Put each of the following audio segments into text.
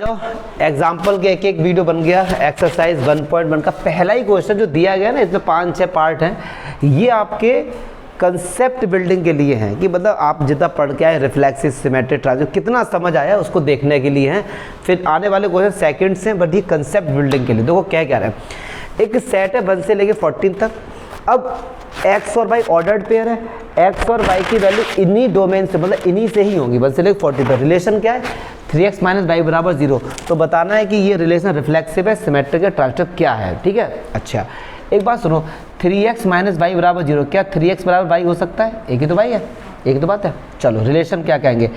जाओ एग्जाम्पल के एक एक वीडियो बन गया। एक्सरसाइज 1.1 का पहला ही क्वेश्चन जो दिया गया ना, इसमें 5-6 पार्ट हैं। ये आपके कंसेप्ट बिल्डिंग के लिए हैं कि मतलब आप जितना पढ़ के आए रिफ्लेक्सिव, सिमेट्रिक, ट्रांजिटिव कितना समझ आया उसको देखने के लिए हैं। फिर आने वाले क्वेश्चन सेकंड से, बट ये कंसेप्ट बिल्डिंग के लिए। देखो क्या कह रहे हैं, एक सेट है 1 से लेके 14 तक। अब x और y ऑर्डर्ड पेयर है, x और y की वैल्यू इन्हीं डोमेन से, मतलब इन्हीं से ही होंगी 1 से लेकर 14 तक। रिलेशन क्या है, 3x - y = 0। तो बताना है कि ये रिलेशन रिफ्लेक्सिव है, सिमेट्रिक है, ट्रांजिटिव क्या है, ठीक है। अच्छा एक बात सुनो, 3x - y = 0, क्या 3x = y हो सकता है? एक ही तो y है, एक तो बात है। चलो रिलेशन क्या कहेंगे,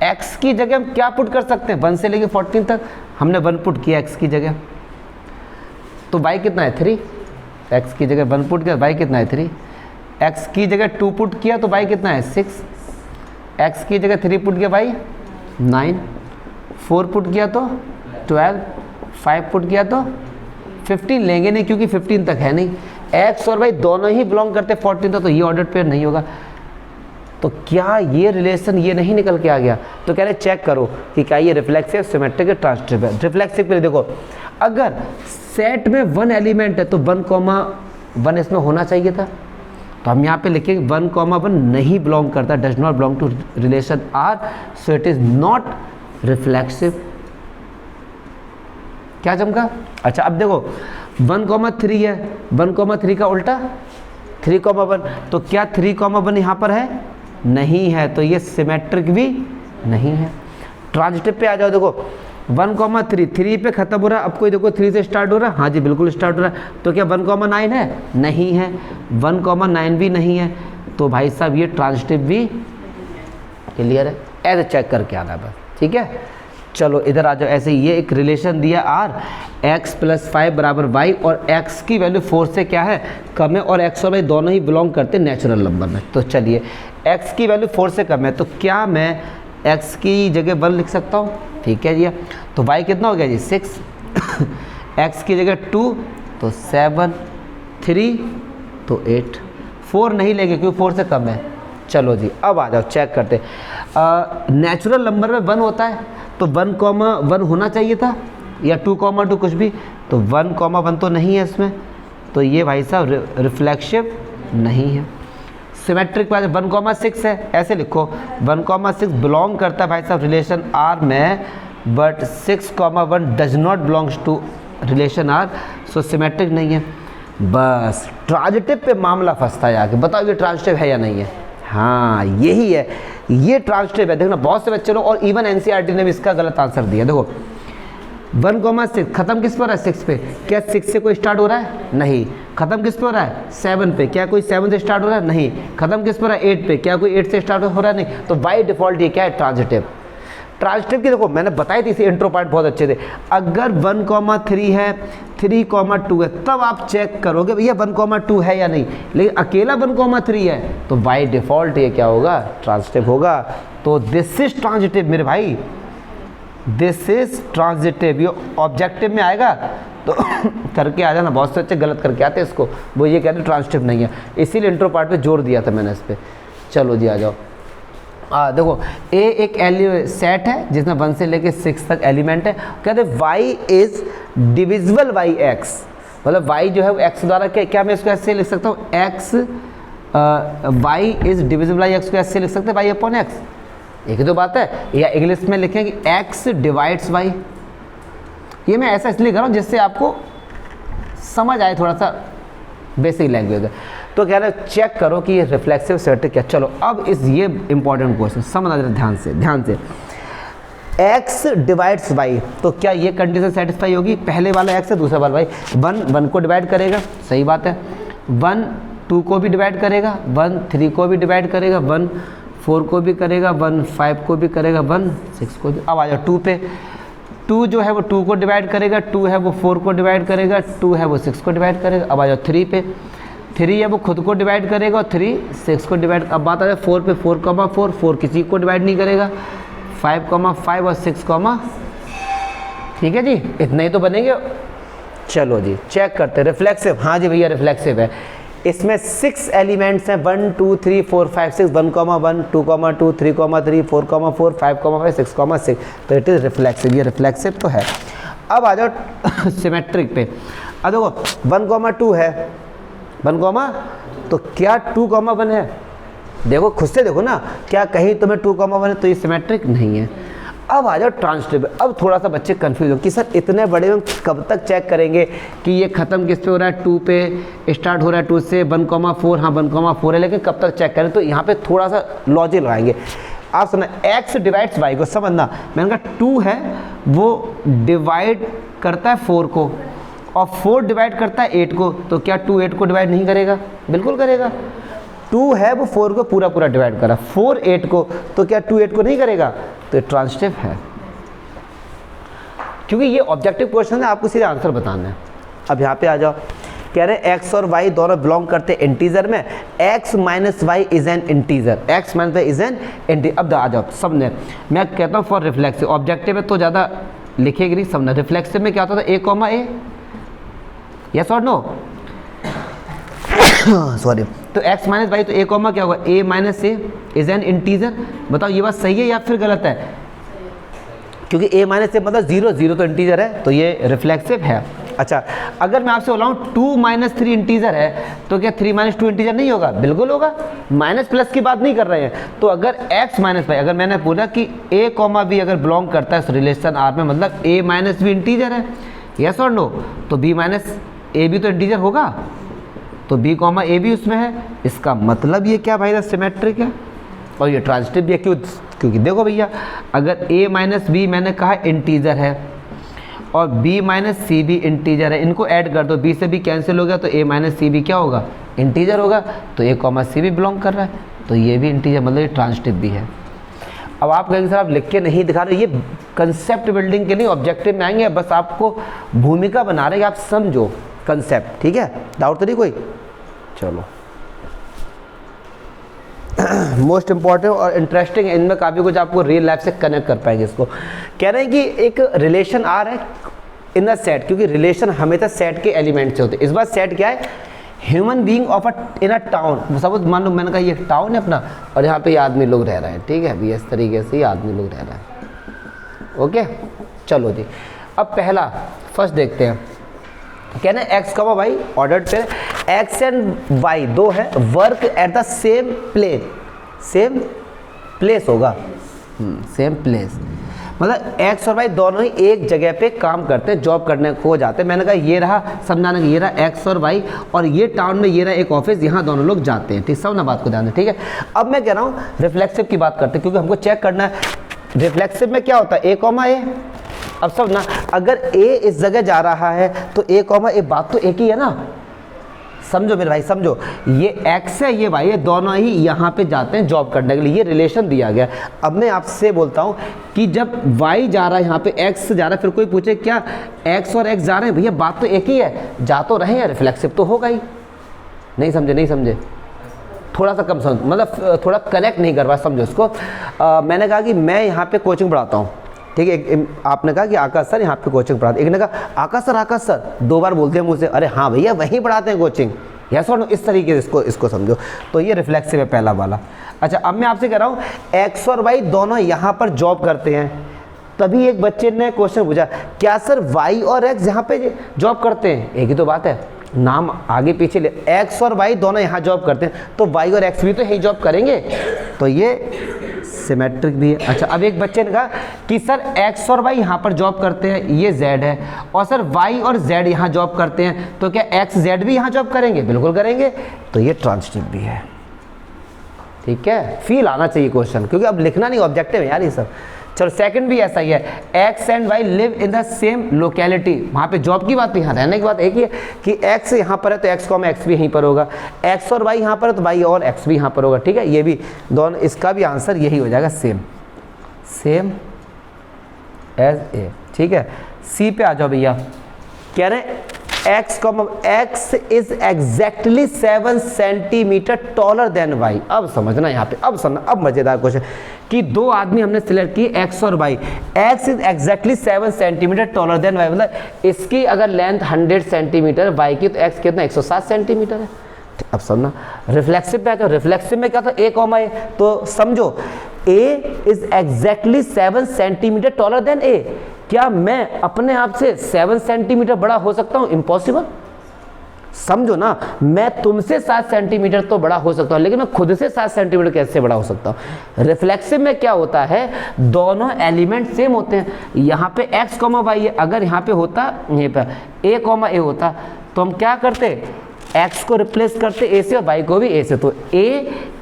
x की जगह हम क्या पुट कर सकते हैं, 1 से लेकर 14 तक हमने 1 पुट किया x की जगह, तो y कितना है 3। x की जगह 1 पुट किया, y कितना है 3। x की जगह 2 पुट किया तो y कितना है 6। x की जगह 3 पुट किया y 9, 4 पुट किया तो 12, 5 पुट किया तो 15 लेंगे नहीं क्योंकि 15 तक है नहीं। x और y दोनों ही बिलोंग करते 14 तक, तो ये ऑर्डर पेयर नहीं होगा। तो क्या ये रिलेशन ये नहीं निकल के आ गया? तो कह रहे चेक करो कि क्या ये रिफ्लेक्सिव, सिमेट्रिक, ट्रांजिटिव है। रिफ्लेक्सिव के लिए देखो, अगर सेट में 1 एलिमेंट है तो 1,1 इसमें होना चाहिए था। तो हम यहाँ पे लिखेंगे 1,1 नहीं बिलोंग करता, does not belong to relation R, so it is not reflexive. क्या चमका? अच्छा अब देखो 1,3 है, 1,3 का उल्टा 3,1, तो क्या 3,1 यहाँ पर है? नहीं है, तो ये सिमेट्रिक भी नहीं है। ट्रांजिटिव पे आ जाओ, देखो 1,3 3 पे खत्म हो रहा है, अब कोई देखो 3 से स्टार्ट हो रहा है, हाँ जी बिल्कुल स्टार्ट हो रहा है, तो क्या 1,9 है? नहीं है, 1,9 भी नहीं है, तो भाई साहब ये ट्रांजिटिव भी क्लियर है। ऐसे चेक करके आना बस, ठीक है। चलो इधर आ जाओ, ऐसे ये एक रिलेशन दिया R, x + 5 = y और x की वैल्यू 4 से क्या है कम है, और x और y दोनों ही बिलोंग करते नेचुरल नंबर में। तो चलिए x की वैल्यू 4 से कम है, तो क्या मैं x की जगह 1 लिख सकता हूँ? ठीक है जी। तो y कितना हो गया जी 6, x की जगह 2 तो 7, 3 तो 8, 4 नहीं लेंगे क्योंकि 4 से कम है। चलो जी अब आ जाओ चेक करते। नेचुरल नंबर में 1 होता है, तो 1,1 होना चाहिए था, या 2,2 कुछ भी, तो 1,1 तो नहीं है इसमें, तो ये भाई साहब रिफ्लेक्सिव नहीं है। सिमेट्रिक में 1,6 है, ऐसे लिखो 1,6 बिलोंग करता है भाई साहब रिलेशन R में, but 6,1 does not belongs to relation R, so symmetric नहीं है। बस ट्रांजिटिव पे मामला फंसता है आगे, बताओ ये ट्रांजिटिव है या नहीं है? हाँ यही है, ये ट्रांजिटिव है। देखना बहुत से बच्चे लोग, और इवन NCERT ने भी इसका गलत आंसर दिया। देखो 1,6 खत्म किस पर है? 6 पे। क्या 6 से कोई स्टार्ट हो रहा है? नहीं। खत्म किस पे हो रहा है? 7 पे। क्या कोई 7 से स्टार्ट हो रहा है? नहीं। खत्म किस पर है? 8 पे। क्या कोई 8 से स्टार्ट हो रहा है? नहीं। तो बाय डिफॉल्ट ये क्या है? ट्रांजिटिव। ट्रांजिटिव की देखो मैंने बताई थी, इसे इंट्रो पार्ट बहुत अच्छे थे। अगर 1,3 है, 3,2 है, तब आप चेक करोगे भैया 1,2 है या नहीं। लेकिन अकेला 1,3 है तो बाय डिफॉल्ट ये क्या होगा? ट्रांजिटिव होगा। तो दिस इज ट्रांजिटिव मेरे भाई, दिस इज ट्रांजिटिव। ये ऑब्जेक्टिव में आएगा तो करके आ जाना। बहुत से बच्चे गलत करके आते हैं इसको, वो ये कहते हैं ट्रांजिटिव नहीं है, इसीलिए इंट्रो पार्ट पे जोर दिया था मैंने इस पर। चलो जी आ जाओ। देखो A एक सेट है जिसमें 1 से लेके 6 तक एलिमेंट है। कहते हैं y is divisible by x, मतलब y जो है वो x द्वारा क्या मैं इसको ऐसे लिख सकता हूँ, y is divisible by x को ऐसे लिख सकते हैं y/x। एक ही तो बात है। या इंग्लिश में लिखेंगे x डिवाइड्स y। ये मैं ऐसा इसलिए कर रहा हूँ जिससे आपको समझ आए, थोड़ा सा बेसिक लैंग्वेज है। तो कह रहे चेक करो कि ये रिफ्लेक्सिव सिमेट्रिक क्या। चलो अब इस ये इंपॉर्टेंट क्वेश्चन समझ आ जाए ध्यान से। x डिवाइड्स y, तो क्या ये कंडीशन सेटिस्फाई होगी? पहले वाला x है, दूसरा वाला y। 1 को डिवाइड करेगा, सही बात है। 1 2 को भी डिवाइड करेगा, 1 3 को भी डिवाइड करेगा, 1 4 को भी करेगा, 1 5 को भी करेगा, 1 6 को भी। अब आ जाओ 2 पे। 2 जो है वो 2 को डिवाइड करेगा, 2 है वो 4 को डिवाइड करेगा, 2 है वो 6 को डिवाइड करेगा। अब आ जाओ 3 पे। 3 है वो खुद को डिवाइड करेगा और 3 6 को डिवाइड। अब बात आ जाए 4 पे। 4,4 4 किसी को डिवाइड नहीं करेगा, 5,5 और 6, ठीक है जी, इतना ही तो बनेंगे। चलो जी चेक करते हैं। रिफ्लेक्सिव, हाँ जी भैया रिफ्लेक्सिव है। इसमें 6 एलिमेंट्स हैं, 1 2 3 4 5 6, 1, 1 2, 2, 3, 3, 4, 4, 5, 5, 6, 6, तो इट इज़ रिफ्लेक्सिव। ये रिफ्लेक्सिव तो है। अब आ जाओ सिमेट्रिक पे। अब देखो 1, 2 है, 1, तो क्या 2, 1 है? देखो खुद से देखो ना, क्या कहीं तुम्हें 2, 1 है तो ये सिमेट्रिक नहीं है। अब आ जाओ ट्रांजिटिव। अब थोड़ा सा बच्चे कंफ्यूज हो कि सर इतने बड़े में कब तक चेक करेंगे कि ये खत्म किस पे हो रहा है, 2 पे स्टार्ट हो रहा है, 2 से 1, 4, हाँ 1, 4 है, लेकिन कब तक चेक करें? तो यहाँ पे थोड़ा सा लॉजिक लगाएंगे। आप सुना, x डिवाइड्स y को, समझना मैंने कहा 2 है वो डिवाइड करता है 4 को, और 4 डिवाइड करता है 8 को, तो क्या 2 8 को डिवाइड नहीं करेगा? बिल्कुल करेगा। 2 है वो 4 को पूरा पूरा डिवाइड करा, 4 8 को, तो क्या 2 8 को नहीं करेगा? तो ये ट्रांजिटिव है, क्योंकि ये ऑब्जेक्टिव क्वेश्चन है, आपको सीधे आंसर बताना है। अब यहाँ पे आ जाओ, कह रहे हैं x और y दोनों बिलोंग करते हैं इंटीजर में, x minus y is an integer, x minus y is an integer. अब आ जाओ सब ने, मैं कहता हूँ फॉर रिफ्लेक्सिव, ऑब्जेक्टिव है तो ज़्यादा लिखेगी नहीं, सब ने। रिफ्लेक्सिव में क्या होता था, a, यस और नो, सॉरी, तो x माइनस वाई, तो a, क्या होगा, a minus A is an integer. बताओ ये बात सही है या फिर गलत है? क्योंकि a माइनस ए मतलब 0, 0 तो इंटीजर है, तो ये रिफ्लेक्सिव है। अच्छा, अगर मैं आपसे बोलाऊँ 2 माइनस 3 इंटीजर है, तो क्या 3 माइनस 2 इंटीजर नहीं होगा? बिल्कुल होगा। माइनस प्लस की बात नहीं कर रहे हैं। तो अगर x माइनस वाई, अगर मैंने बोला कि a, b अगर बिलोंग करता है इस रिलेशन R में, मतलब a माइनस बी इंटीजर है, यस और नो, तो b माइनस ए भी तो इंटीजर होगा, तो b, a भी उसमें है। इसका मतलब ये क्या भाई, सिमेट्रिक है और ये ट्रांजिटिव भी है। क्योंकि देखो भैया, अगर a माइनस बी मैंने कहा इंटीजर है और b माइनस सी भी इंटीजर है, इनको ऐड कर दो, b से b कैंसिल हो गया, तो a माइनस सी भी क्या होगा, इंटीजर होगा। तो a, c भी बिलोंग कर रहा है, तो ये भी इंटीजर, मतलब ये ट्रांजिटिव भी है। अब आप कहेंगे सर आप लिख के नहीं दिखा रहे, ये कंसेप्ट बिल्डिंग के लिए ऑब्जेक्टिव में आएंगे, बस आपको भूमिका बना रहे हैं, आप समझो कंसेप्ट, ठीक है? डाउट तो नहीं कोई? चलो मोस्ट इंपॉर्टेंट और इंटरेस्टिंग, इनमें काफ़ी कुछ आपको रियल लाइफ से कनेक्ट कर पाएंगे। इसको कह रहे हैं कि एक रिलेशन आ रहा है इन अ सेट, क्योंकि रिलेशन हमेशा सेट के एलिमेंट से होते हैं। इस बार सेट क्या है, human being of in a town. Suppose मान लो मैंने कहा ये टाउन है अपना, और यहाँ पे ये आदमी लोग रह रहे हैं, ठीक है अभी इस तरीके से ये आदमी लोग रह रहे हैं, ओके। चलो जी, अब पहला फर्स्ट देखते हैं। कहना है x, y ordered pair, x and y दो है, work at the same place, same place होगा, सेम प्लेस, मतलब x और y दोनों ही एक जगह पे काम करते हैं, जॉब करने को जाते हैं। मैंने कहा ये रहा, समझाने ये रहा x और y, और ये टाउन में ये रहा एक ऑफिस, यहाँ दोनों लोग जाते हैं, ठीक, सब ना बात को ध्यान दें, ठीक है। अब मैं कह रहा हूँ रिफ्लेक्सिव की बात करते हैं, क्योंकि हमको चेक करना है रिफ्लेक्सिव में क्या होता है, a, अब सब ना, अगर a इस जगह जा रहा है तो a, a बात तो एक ही है ना, समझो मेरे भाई समझो, ये x है ये y है, दोनों ही यहाँ पे जाते हैं जॉब करने के लिए, ये रिलेशन दिया गया। अब मैं आपसे बोलता हूँ कि जब y जा रहा है यहाँ पे x जा रहा है, फिर कोई पूछे क्या x और x जा रहे हैं, भैया बात तो एक ही है, जा तो रहे हैं, रिफ्लेक्सिव तो होगा ही। नहीं समझे, नहीं समझे, थोड़ा सा कम समझ, मतलब थोड़ा कनेक्ट नहीं कर पा, समझो इसको। मैंने कहा कि मैं यहाँ पे कोचिंग पढ़ाता हूँ, ठीक है, आपने कहा कि आकाश सर यहाँ पे कोचिंग पढ़ाते, एक ने कहा आकाश सर, दो बार बोलते हैं मुझसे, अरे हाँ भैया वहीं पढ़ाते हैं कोचिंग, यस और नो, इस तरीके से इसको समझो। तो ये रिफ्लेक्सिव है पहला वाला। अच्छा, अब मैं आपसे कह रहा हूँ एक्स और वाई दोनों यहाँ पर जॉब करते हैं, तभी एक बच्चे ने क्वेश्चन पूछा क्या सर वाई और एक्स यहाँ पे जॉब करते हैं, एक ही तो बात है, नाम आगे पीछे ले, एक्स और वाई दोनों यहाँ जॉब करते हैं, तो वाई और एक्स भी तो यही जॉब करेंगे, तो ये सिमेट्रिक भी है। अच्छा, अब एक बच्चे ने कहा कि सर x और y यहाँ पर जॉब करते हैं, ये z है, और सर y और z यहाँ जॉब करते हैं, तो क्या x z भी यहाँ जॉब करेंगे, बिल्कुल करेंगे, तो ये ट्रांजिटिव भी है। ठीक है, फील आना चाहिए क्वेश्चन, क्योंकि अब लिखना नहीं ऑब्जेक्टिव है यार ये सब। चलो सेकंड भी ऐसा ही है, x and y live in the same locality, वहाँ पे जॉब की बात, यहाँ रहने की बात एक ही है कि x यहाँ पर है तो x भी यहीं पर होगा, x और y यहाँ पर है तो y और x भी यहाँ पर होगा। ठीक है, ये भी दोनों, इसका भी आंसर यही हो जाएगा, सेम एज ए। ठीक है, सी पे आ जाओ भैया, कह रहे हैं x is exactly 7 centimetre taller than y। अब समझना यहाँ पे, अब समझना, अब मजेदार क्वेश्चन कि दो आदमी हमने सिलेक्ट किए x और y, x is exactly 7 centimetre taller than y, मतलब इसकी अगर लेंथ 100 सेंटीमीटर, y की तो x कितना 107 सेंटीमीटर है। अब समझना, रिफ्लेक्सिव पे आ जाओ। रिफ्लेक्सिव में क्या था, a कॉमा ए, तो समझो a is exactly 7 centimetre taller than a। क्या मैं अपने आप से 7 सेंटीमीटर बड़ा हो सकता हूं? इम्पॉसिबल। समझो ना, मैं तुमसे 7 सेंटीमीटर तो बड़ा हो सकता हूं, लेकिन मैं खुद से 7 सेंटीमीटर कैसे बड़ा हो सकता हूं? रिफ्लेक्सिव में क्या होता है, दोनों एलिमेंट सेम होते हैं। यहाँ पे x कॉमा वाई है, अगर यहाँ पे होता, यहीं पर a कॉमा ए होता, तो हम क्या करते, x को रिप्लेस करते a से और y को भी a से। तो a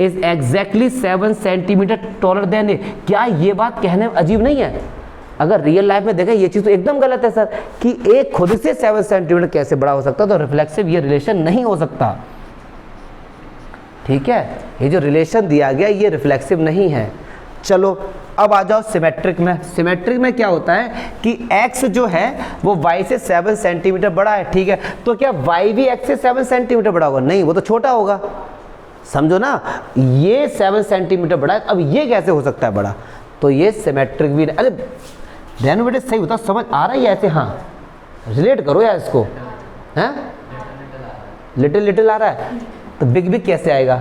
is exactly 7 centimetre taller than a। क्या ये बात कहने में अजीब नहीं है? अगर रियल लाइफ में देखें ये चीज़ तो एकदम गलत है सर, कि a खुद से 7 सेंटीमीटर कैसे बड़ा हो सकता है? तो रिफ्लेक्सिव ये रिलेशन नहीं हो सकता। ठीक है, ये जो रिलेशन दिया गया ये रिफ्लेक्सिव नहीं है। चलो अब आ जाओ सिमेट्रिक में। सिमेट्रिक में क्या होता है कि x जो है वो y से 7 सेंटीमीटर बड़ा है। ठीक है, तो क्या y भी x से 7 सेंटीमीटर बड़ा होगा? नहीं, वो तो छोटा होगा। समझो ना, ये 7 सेंटीमीटर बड़ा है, अब ये कैसे हो सकता है बड़ा? तो ये सिमेट्रिक भी। अरे ध्यान बेटे सही होता, समझ आ रहा है ऐसे? हाँ, रिलेट करो यार इसको। हैं, लिटिल लिटिल आ रहा है, तो बिग बिग कैसे आएगा?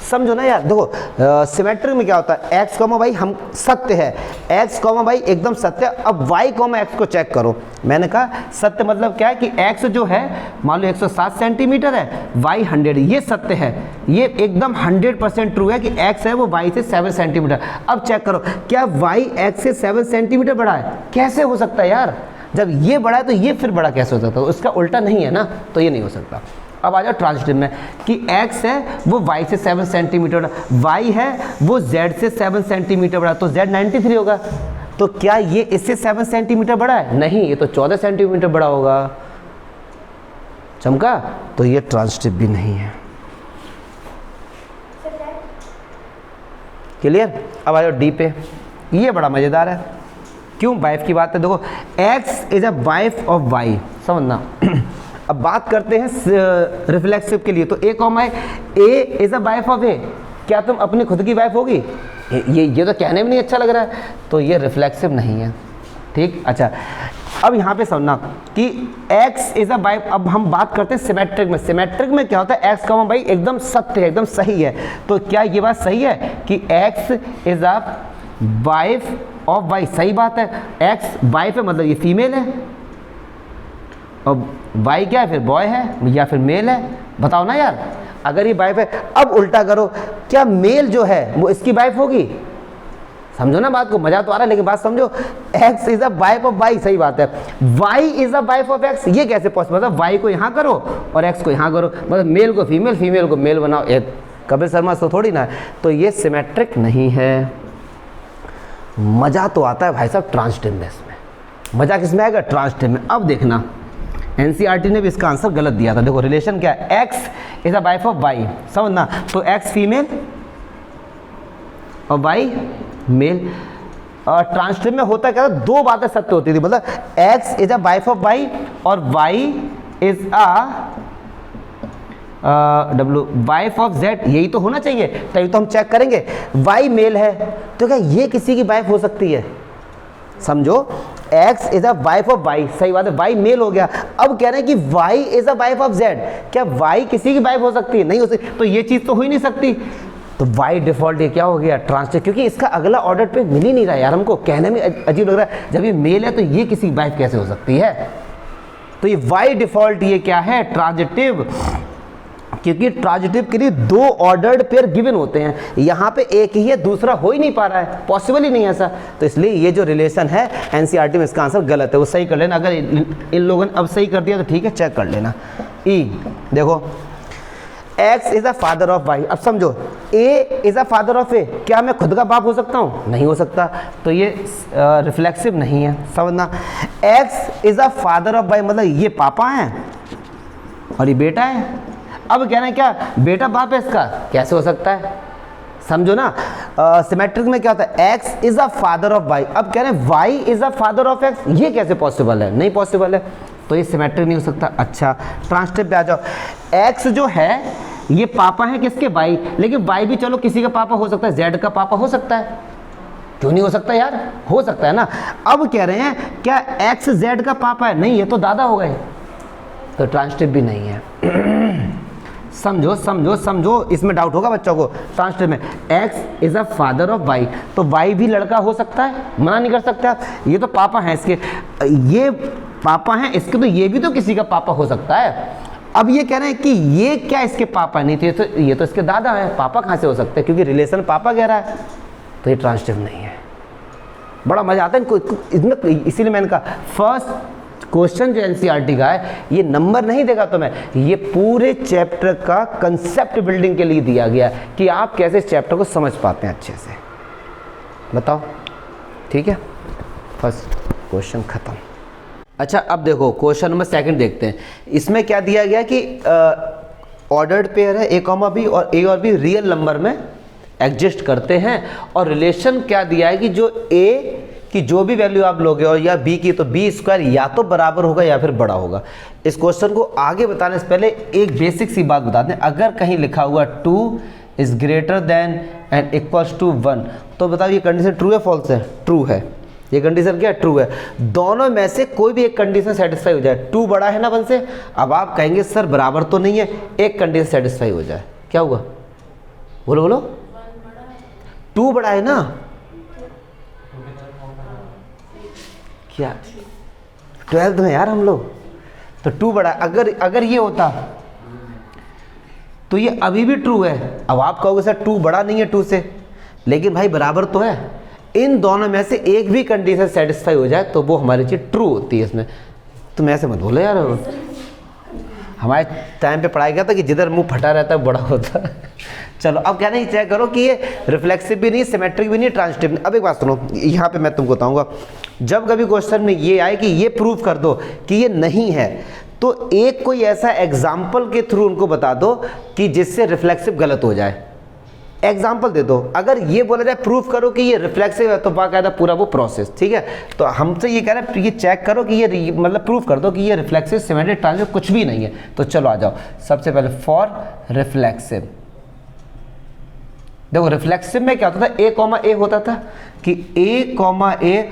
समझो ना यार, देखो सिमेट्रिक में क्या होता है, x कॉमा वाई हम सत्य है, x कॉमा वाई एकदम सत्य। अब y कॉमा x को चेक करो। मैंने कहा सत्य मतलब क्या है कि x जो है मान लो 107 सेंटीमीटर है, y 100, ये सत्य है, ये एकदम 100% ट्रू है कि x है वो y से 7 सेंटीमीटर। अब चेक करो, क्या y x से 7 सेंटीमीटर बड़ा है? कैसे हो सकता है यार? जब ये बड़ा है तो ये फिर बड़ा कैसे हो सकता है? उसका उल्टा नहीं है ना, तो ये नहीं हो सकता। अब आ जाओ ट्रांजिटिव में, कि x है वो y से 7 सेंटीमीटर, y है वो z से 7 सेंटीमीटर बड़ा, तो z 93 होगा। तो क्या ये इससे 7 सेंटीमीटर बड़ा है? नहीं, ये तो 14 सेंटीमीटर बड़ा होगा। चमका? तो ये ट्रांजिटिव भी नहीं है। क्लियर? अब आ जाओ डी पे, ये बड़ा मजेदार है। क्यों? वाइफ की बात है। देखो x is a wife of y, समझना। अब बात करते हैं रिफ्लेक्सिव के लिए, तो a comma a is a wife of a। क्या तुम अपनी खुद की वाइफ होगी? ये तो कहने में नहीं अच्छा लग रहा है, तो ये रिफ्लेक्सिव नहीं है। ठीक, अच्छा अब यहाँ पे समझना कि x इज अ वाइफ। अब हम बात करते हैं सिमेट्रिक में। सिमेट्रिक में क्या होता है, x कॉमा वाई एकदम सत्य है, एकदम सही है। तो क्या ये बात सही है कि x is a wife of y? सही बात है, x वाइफ है मतलब ये फीमेल है, और वाई क्या है फिर? बॉय है या फिर मेल है? बताओ ना यार, अगर ये वाइफ है। अब उल्टा करो, क्या मेल जो है वो इसकी वाइफ होगी? समझो ना बात को, मजा तो आ रहा है लेकिन बात समझो। x is a wife of y, सही बात है। y is a wife of x, ये कैसे पॉसिबल? मतलब y को यहाँ करो और x को यहाँ करो, मतलब मेल को फीमेल, फीमेल को मेल बनाओ। कपिल शर्मा तो थोड़ी ना है, तो ये सिमेट्रिक नहीं है। मजा तो आता है भाई साहब ट्रांजिटिव में। इसमें मजा किसमें आएगा? ट्रांजिटिव में। अब देखना, एनसीईआरटी ने भी इसका आंसर गलत दिया था। देखो रिलेशन क्या है, x is a wife of y, समझना। तो x फीमेल और y मेल। और ट्रांजिटिव में होता क्या था, दो बातें सत्य होती थी, मतलब x is a wife of y और y is a wife of z। यही तो होना चाहिए, तभी तो हम चेक करेंगे। y मेल है तो क्या ये किसी की वाइफ हो सकती है? समझो, x is a wife of y, सही बात है, y मेल हो गया। अब कह रहे हैं कि y is a wife of z। क्या y किसी की वाइफ हो सकती है? नहीं हो सकती, तो ये चीज तो हो ही नहीं सकती। तो y डिफॉल्ट ये क्या हो गया? ट्रांजिटिव, क्योंकि इसका अगला ऑर्डर पे मिल ही नहीं रहा यार, हमको कहने में अजीब लग रहा है। जब ये मेल है तो ये किसी की वाइफ कैसे हो सकती है? तो ये y डिफॉल्ट ये क्या है? ट्रांजिटिव। क्योंकि ट्रांजिटिव के लिए दो ऑर्डर्ड पेयर गिवन होते हैं, यहाँ पे एक ही है, दूसरा हो ही नहीं पा रहा है, पॉसिबल ही नहीं है ऐसा। तो इसलिए ये जो रिलेशन है एनसीईआरटी में इसका आंसर गलत है, वो सही कर लेना। अगर इन लोगों ने अब सही कर दिया तो ठीक है, चेक कर लेना। ई देखो, x is a father of y। अब समझो, a is a father of a। क्या मैं खुद का बाप हो सकता हूँ? नहीं हो सकता, तो ये रिफ्लेक्सिव नहीं है, समझना। x is a father of y मतलब ये पापा हैं और ये बेटा है। अब कहना है क्या बेटा बाप है इसका? कैसे हो सकता है? समझो ना, सिमेट्रिक में क्या होता है, x is a father of y। अब कह रहे हैं y is a father of x, ये कैसे पॉसिबल है? नहीं पॉसिबल है, तो ये सिमेट्रिक नहीं हो सकता। अच्छा ट्रांजिटिव पे आ जाओ, x जो है ये पापा है किसके? y, लेकिन y भी चलो किसी का पापा हो सकता है, z का पापा हो सकता है, क्यों नहीं हो सकता यार? हो सकता है ना। अब कह रहे हैं क्या x z का पापा है? नहीं, ये तो दादा हो गए, तो ट्रांजिटिव भी नहीं है। समझो समझो समझो, इसमें डाउट होगा बच्चों को। ट्रांसलेट में x is a father of y, तो वाई भी लड़का हो सकता है, मना नहीं कर सकते आप। ये तो पापा हैं इसके, ये पापा हैं इसके, तो ये भी तो किसी का पापा हो सकता है। अब ये कह रहे हैं कि ये क्या इसके पापा नहीं थे, तो ये तो इसके दादा है, पापा कहाँ से हो सकते हैं, क्योंकि रिलेशन पापा कह रहा है, तो ये ट्रांसलेट नहीं है। बड़ा मजा आता है इसमें, इसीलिए मैंने कहा फर्स्ट क्वेश्चन जो एनसीईआरटी का है, ये नंबर नहीं देगा तो मैं, ये पूरे चैप्टर का कंसेप्ट बिल्डिंग के लिए दिया गया कि आप कैसे इस चैप्टर को समझ पाते हैं अच्छे से। बताओ, ठीक है, फर्स्ट क्वेश्चन खत्म। अच्छा, अब देखो क्वेश्चन नंबर सेकंड देखते हैं। इसमें क्या दिया गया कि ऑर्डर्ड पेयर है a, b और a और b रियल नंबर में एग्जिस्ट करते हैं, और रिलेशन क्या दिया है कि जो a कि जो भी वैल्यू आप लोगे और या b की, तो b स्क्वायर या तो बराबर होगा या फिर बड़ा होगा। इस क्वेश्चन को आगे बताने से पहले एक बेसिक सी बात बता दें। अगर कहीं लिखा हुआ 2 is greater than and equals to 1, तो बताओ ये कंडीशन ट्रू है फॉल्स है? ट्रू है। ये कंडीशन क्या है? ट्रू है। दोनों में से कोई भी एक कंडीशन सेटिस्फाई हो जाए, 2 बड़ा है ना 1 से, अब आप कहेंगे सर बराबर तो नहीं है, एक कंडीशन सेटिस्फाई हो जाए, क्या हुआ? बोलो बोलो, 2 बड़ा है ना, क्या 12th में यार हम लोग, तो 2 बड़ा। अगर ये होता तो ये अभी भी ट्रू है। अब आप कहोगे सर 2 बड़ा नहीं है 2 से, लेकिन भाई बराबर तो है। इन दोनों में से एक भी कंडीशन सेटिस्फाई हो जाए तो वो हमारी चीज ट्रू होती है इसमें। तुम ऐसे मत बोलो यार, हमारे टाइम पे पढ़ाया गया था कि जिधर मुंह फटा रहता है बड़ा होता है। चलो, अब क्या नहीं, चेक करो कि ये रिफ्लेक्सिव भी नहीं, सिमेट्रिक भी नहीं, ट्रांजिटिव नहीं। अब एक बात सुनो, यहाँ पे मैं तुमको बताऊंगा, जब कभी क्वेश्चन में ये आए कि ये प्रूव कर दो कि ये नहीं है, तो एक कोई ऐसा एग्जाम्पल के थ्रू उनको बता दो कि जिससे रिफ्लेक्सिव गलत हो जाए। एग्जाम्पल दे दो। अगर ये बोला जाए प्रूफ करो कि ये रिफ्लेक्सिव है, तो बाकायदा पूरा वो प्रोसेस, ठीक है। तो हमसे ये कह रहे हैं ये चेक करो कि ये मतलब प्रूफ कर दो कि ये रिफ्लेक्सिव, सिमेट्रिक, ट्रांजिटिव कुछ भी नहीं है। तो चलो आ जाओ, सबसे पहले फॉर रिफ्लेक्सिव। देखो रिफ्लेक्सिव में क्या होता था, a, होता था कि a,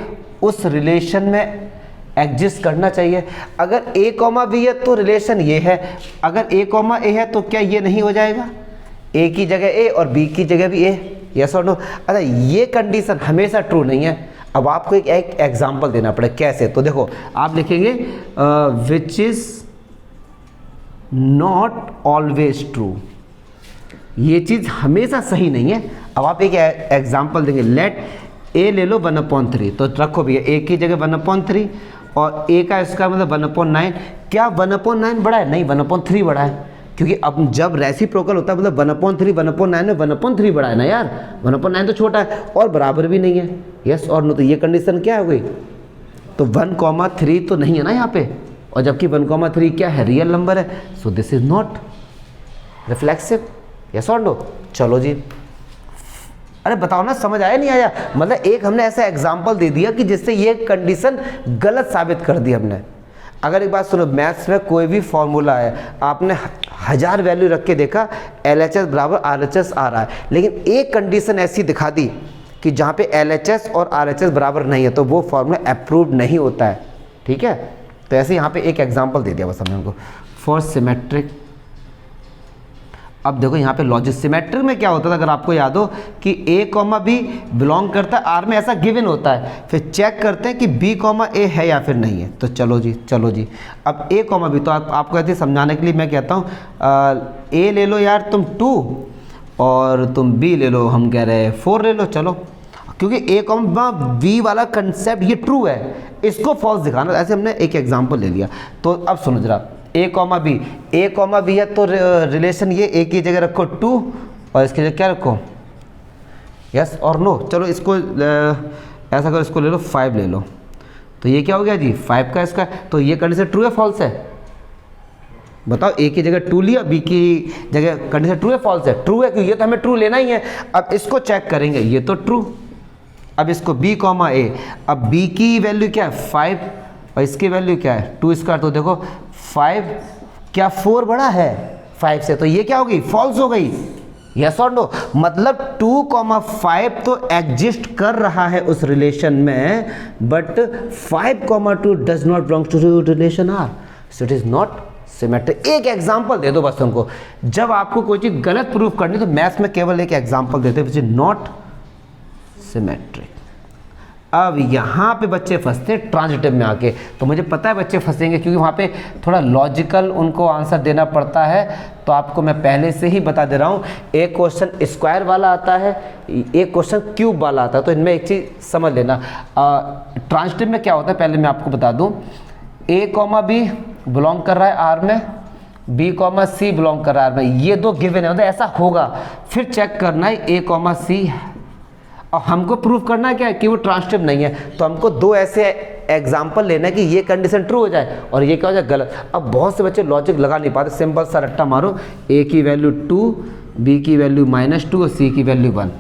उस रिलेशन में एग्जिस्ट करना चाहिए। अगर a, b है तो रिलेशन ये है, अगर a, है तो क्या ये नहीं हो जाएगा? a की जगह a और b की जगह भी a, यस और नो? अच्छा, ये कंडीशन हमेशा ट्रू नहीं है। अब आपको एक एग्जांपल देना पड़े, कैसे? तो देखो आप लिखेंगे which is not always true, ये चीज हमेशा सही नहीं है। अब आप एक एग्जांपल देंगे, लेट a ले लो 1/3, तो रखो भैया a की जगह 1/3 और a का इसका मतलब 1/9। क्या 1/9 बड़ा है? नहीं, 1/3 बड़ा है, क्योंकि अब जब रेसिप्रोकल होता है मतलब 1/3 1/9 में 1/3 बड़ा है ना यार, 1/9 तो छोटा है और बराबर भी नहीं है, यस और नो? तो ये कंडीशन क्या हो गई? तो 1,3 तो नहीं है ना यहाँ पे, और जबकि 1,3 क्या है? रियल नंबर है। So this is not reflexive, yes और नो? चलो जी, अरे बताओ ना, समझ आया नहीं आया? मतलब एक हमने ऐसा एग्जाम्पल दे दिया कि जिससे ये कंडीशन गलत साबित कर दी हमने। अगर एक बात सुनो, मैथ्स में कोई भी फॉर्मूला है, आपने 1000 वैल्यू रख के देखा LHS बराबर RHS आ रहा है, लेकिन एक कंडीशन ऐसी दिखा दी कि जहाँ पे LHS और RHS बराबर नहीं है, तो वो फॉर्मूला अप्रूव नहीं होता है, ठीक है। तो ऐसे यहाँ पे एक एग्जाम्पल दे दिया बस हमने उनको, फॉर सिमेट्रिक। अब देखो यहाँ पे लॉजिक, सिमेट्रिक में क्या होता था, अगर आपको याद हो कि a, b बिलोंग करता है R में, ऐसा गिवन होता है, फिर चेक करते हैं कि b, a है या फिर नहीं है। तो चलो जी, अब a, b, तो आपको ऐसे समझाने के लिए मैं कहता हूँ a ले लो यार तुम 2 और तुम b ले लो, हम कह रहे हैं 4 ले लो। चलो, क्योंकि a, b वाला कंसेप्ट ये ट्रू है, इसको फॉल्स दिखाना, ऐसे हमने एक एग्जाम्पल ले लिया। तो अब सुनो जरा, a, b है तो रिलेशन ये a की जगह रखो 2 और इसकी जगह क्या रखो? यस और नो? चलो इसको ऐसा करो, इसको ले लो 5 ले लो, तो ये क्या हो गया जी? 5 का इसका। तो ये कंडीशन ट्रू है फॉल्स है? बताओ, a की जगह 2 लिया, b की जगह कंडीशन ट्रू है फॉल्स है? ट्रू है, क्योंकि ये तो हमें ट्रू लेना ही है। अब इसको चेक करेंगे, ये तो ट्रू। अब इसको b, a, अब b की वैल्यू क्या है? 5 और इसकी वैल्यू क्या है? 2 स्क्वायर। तो देखो 5 क्या 4 बड़ा है 5 से? तो ये क्या हो गई? फॉल्स हो गई, यस और नो? मतलब 2,5 तो एग्जिस्ट कर रहा है उस रिलेशन में, but 5,2 does not belong to relation R, so it is not symmetric. एक एग्जांपल दे दो बस उनको, जब आपको कोई चीज़ गलत प्रूफ करनी तो मैथ्स में केवल एक एग्जांपल देते विच इज नॉट सिमेट्रिक। अब यहाँ पे बच्चे फंसते हैं ट्रांजिटिव में आके, तो मुझे पता है बच्चे फंसेंगे क्योंकि वहाँ पे थोड़ा लॉजिकल उनको आंसर देना पड़ता है। तो आपको मैं पहले से ही बता दे रहा हूँ, एक क्वेश्चन स्क्वायर वाला आता है, एक क्वेश्चन क्यूब वाला आता है। तो इनमें एक चीज़ समझ लेना, ट्रांजिटिव में क्या होता है पहले मैं आपको बता दूँ। ए कॉमा बी बिलोंग कर रहा है आर में, बी कॉमा सी बिलोंग कर रहा है आर में, ये दो गिवन है, मतलब ऐसा होगा। फिर चेक करना है ए कॉमा सी, और हमको प्रूफ करना है क्या है कि वो ट्रांजिटिव नहीं है। तो हमको दो ऐसे एग्जाम्पल लेना है कि ये कंडीशन ट्रू हो जाए और ये क्या हो जाए गलत। अब बहुत से बच्चे लॉजिक लगा नहीं पाते, सिंपल सा रट्टा मारो, ए की वैल्यू 2, बी की वैल्यू -2 और सी की वैल्यू 1,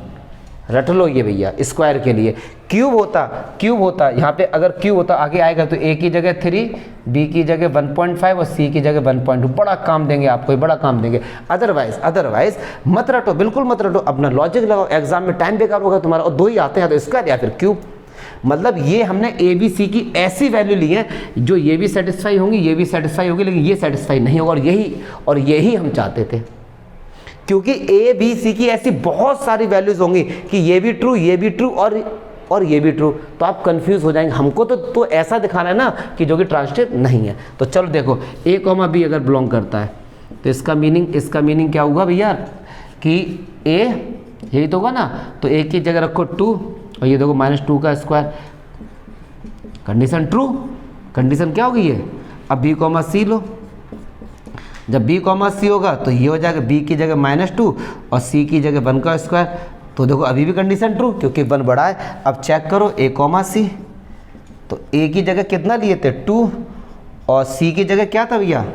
रट लो ये भैया स्क्वायर के लिए। क्यूब होता यहाँ पे, अगर क्यूब होता आगे आएगा तो ए की जगह 3, बी की जगह 1.5 और सी की जगह 1.2, बड़ा काम देंगे आपको, बड़ा काम देंगे। अदरवाइज मत रटो, बिल्कुल मत रटो, अपना लॉजिक लगाओ, एग्जाम में टाइम बेकार होगा तुम्हारा। और दो ही आते हैं, तो स्क्वायर या फिर क्यूब। मतलब ये हमने ए बी सी की ऐसी वैल्यू ली है जो ये भी सेटिस्फाई होंगी, ये भी सेटिस्फाई होगी, लेकिन ये सेटिस्फाई नहीं होगा, और यही हम चाहते थे। क्योंकि ए बी सी की ऐसी बहुत सारी वैल्यूज होंगी कि ये भी ट्रू, ये भी ट्रू और ये भी ट्रू, तो आप कंफ्यूज हो जाएंगे। हमको तो ऐसा दिखाना है ना कि जो कि ट्रांजिटिव नहीं है। तो चलो देखो, ए कॉमा बी अगर बिलोंग करता है तो इसका मीनिंग क्या होगा भैया कि ए यही तो होगा ना, तो ए की जगह रखो 2 और ये देखो -2 का स्क्वायर, कंडीशन ट्रू। कंडीशन क्या होगी ये, अब बी कॉमा सी लो, जब बी कॉमा सी होगा तो ये हो जाएगा बी की जगह -2 और सी की जगह 1 का स्क्वायर। तो देखो अभी भी कंडीशन ट्रू क्योंकि 1 बड़ा है। अब चेक करो ए कॉमा सी, तो ए की जगह कितना लिए थे 2 और सी की जगह क्या था भैया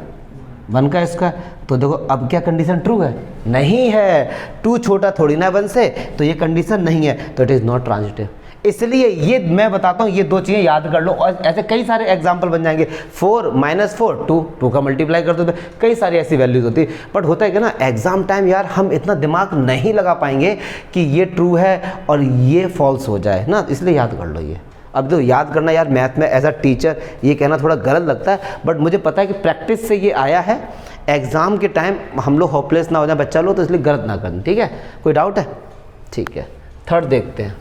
1 का स्क्वायर। तो देखो अब क्या कंडीशन ट्रू है, नहीं है, 2 छोटा थोड़ी ना 1 से, तो ये कंडीशन नहीं है, तो इट इज़ नॉट ट्रांजिटिव। इसलिए ये मैं बताता हूँ, ये दो चीज़ें याद कर लो और ऐसे कई सारे एग्जाम्पल बन जाएंगे। 4 -4 2 का मल्टीप्लाई कर दो, कई सारी ऐसी वैल्यूज होती है। बट होता है कि ना एग्जाम टाइम यार हम इतना दिमाग नहीं लगा पाएंगे कि ये ट्रू है और ये फॉल्स हो जाए ना, इसलिए याद कर लो ये। अब तो याद करना यार मैथ में एज अ टीचर ये कहना थोड़ा गलत लगता है, बट मुझे पता है कि प्रैक्टिस से ये आया है। एग्ज़ाम के टाइम हम लोग होपलेस ना हो जाए बच्चा लोग, तो इसलिए गलत ना करना, ठीक है। कोई डाउट है, ठीक है। थर्ड देखते हैं,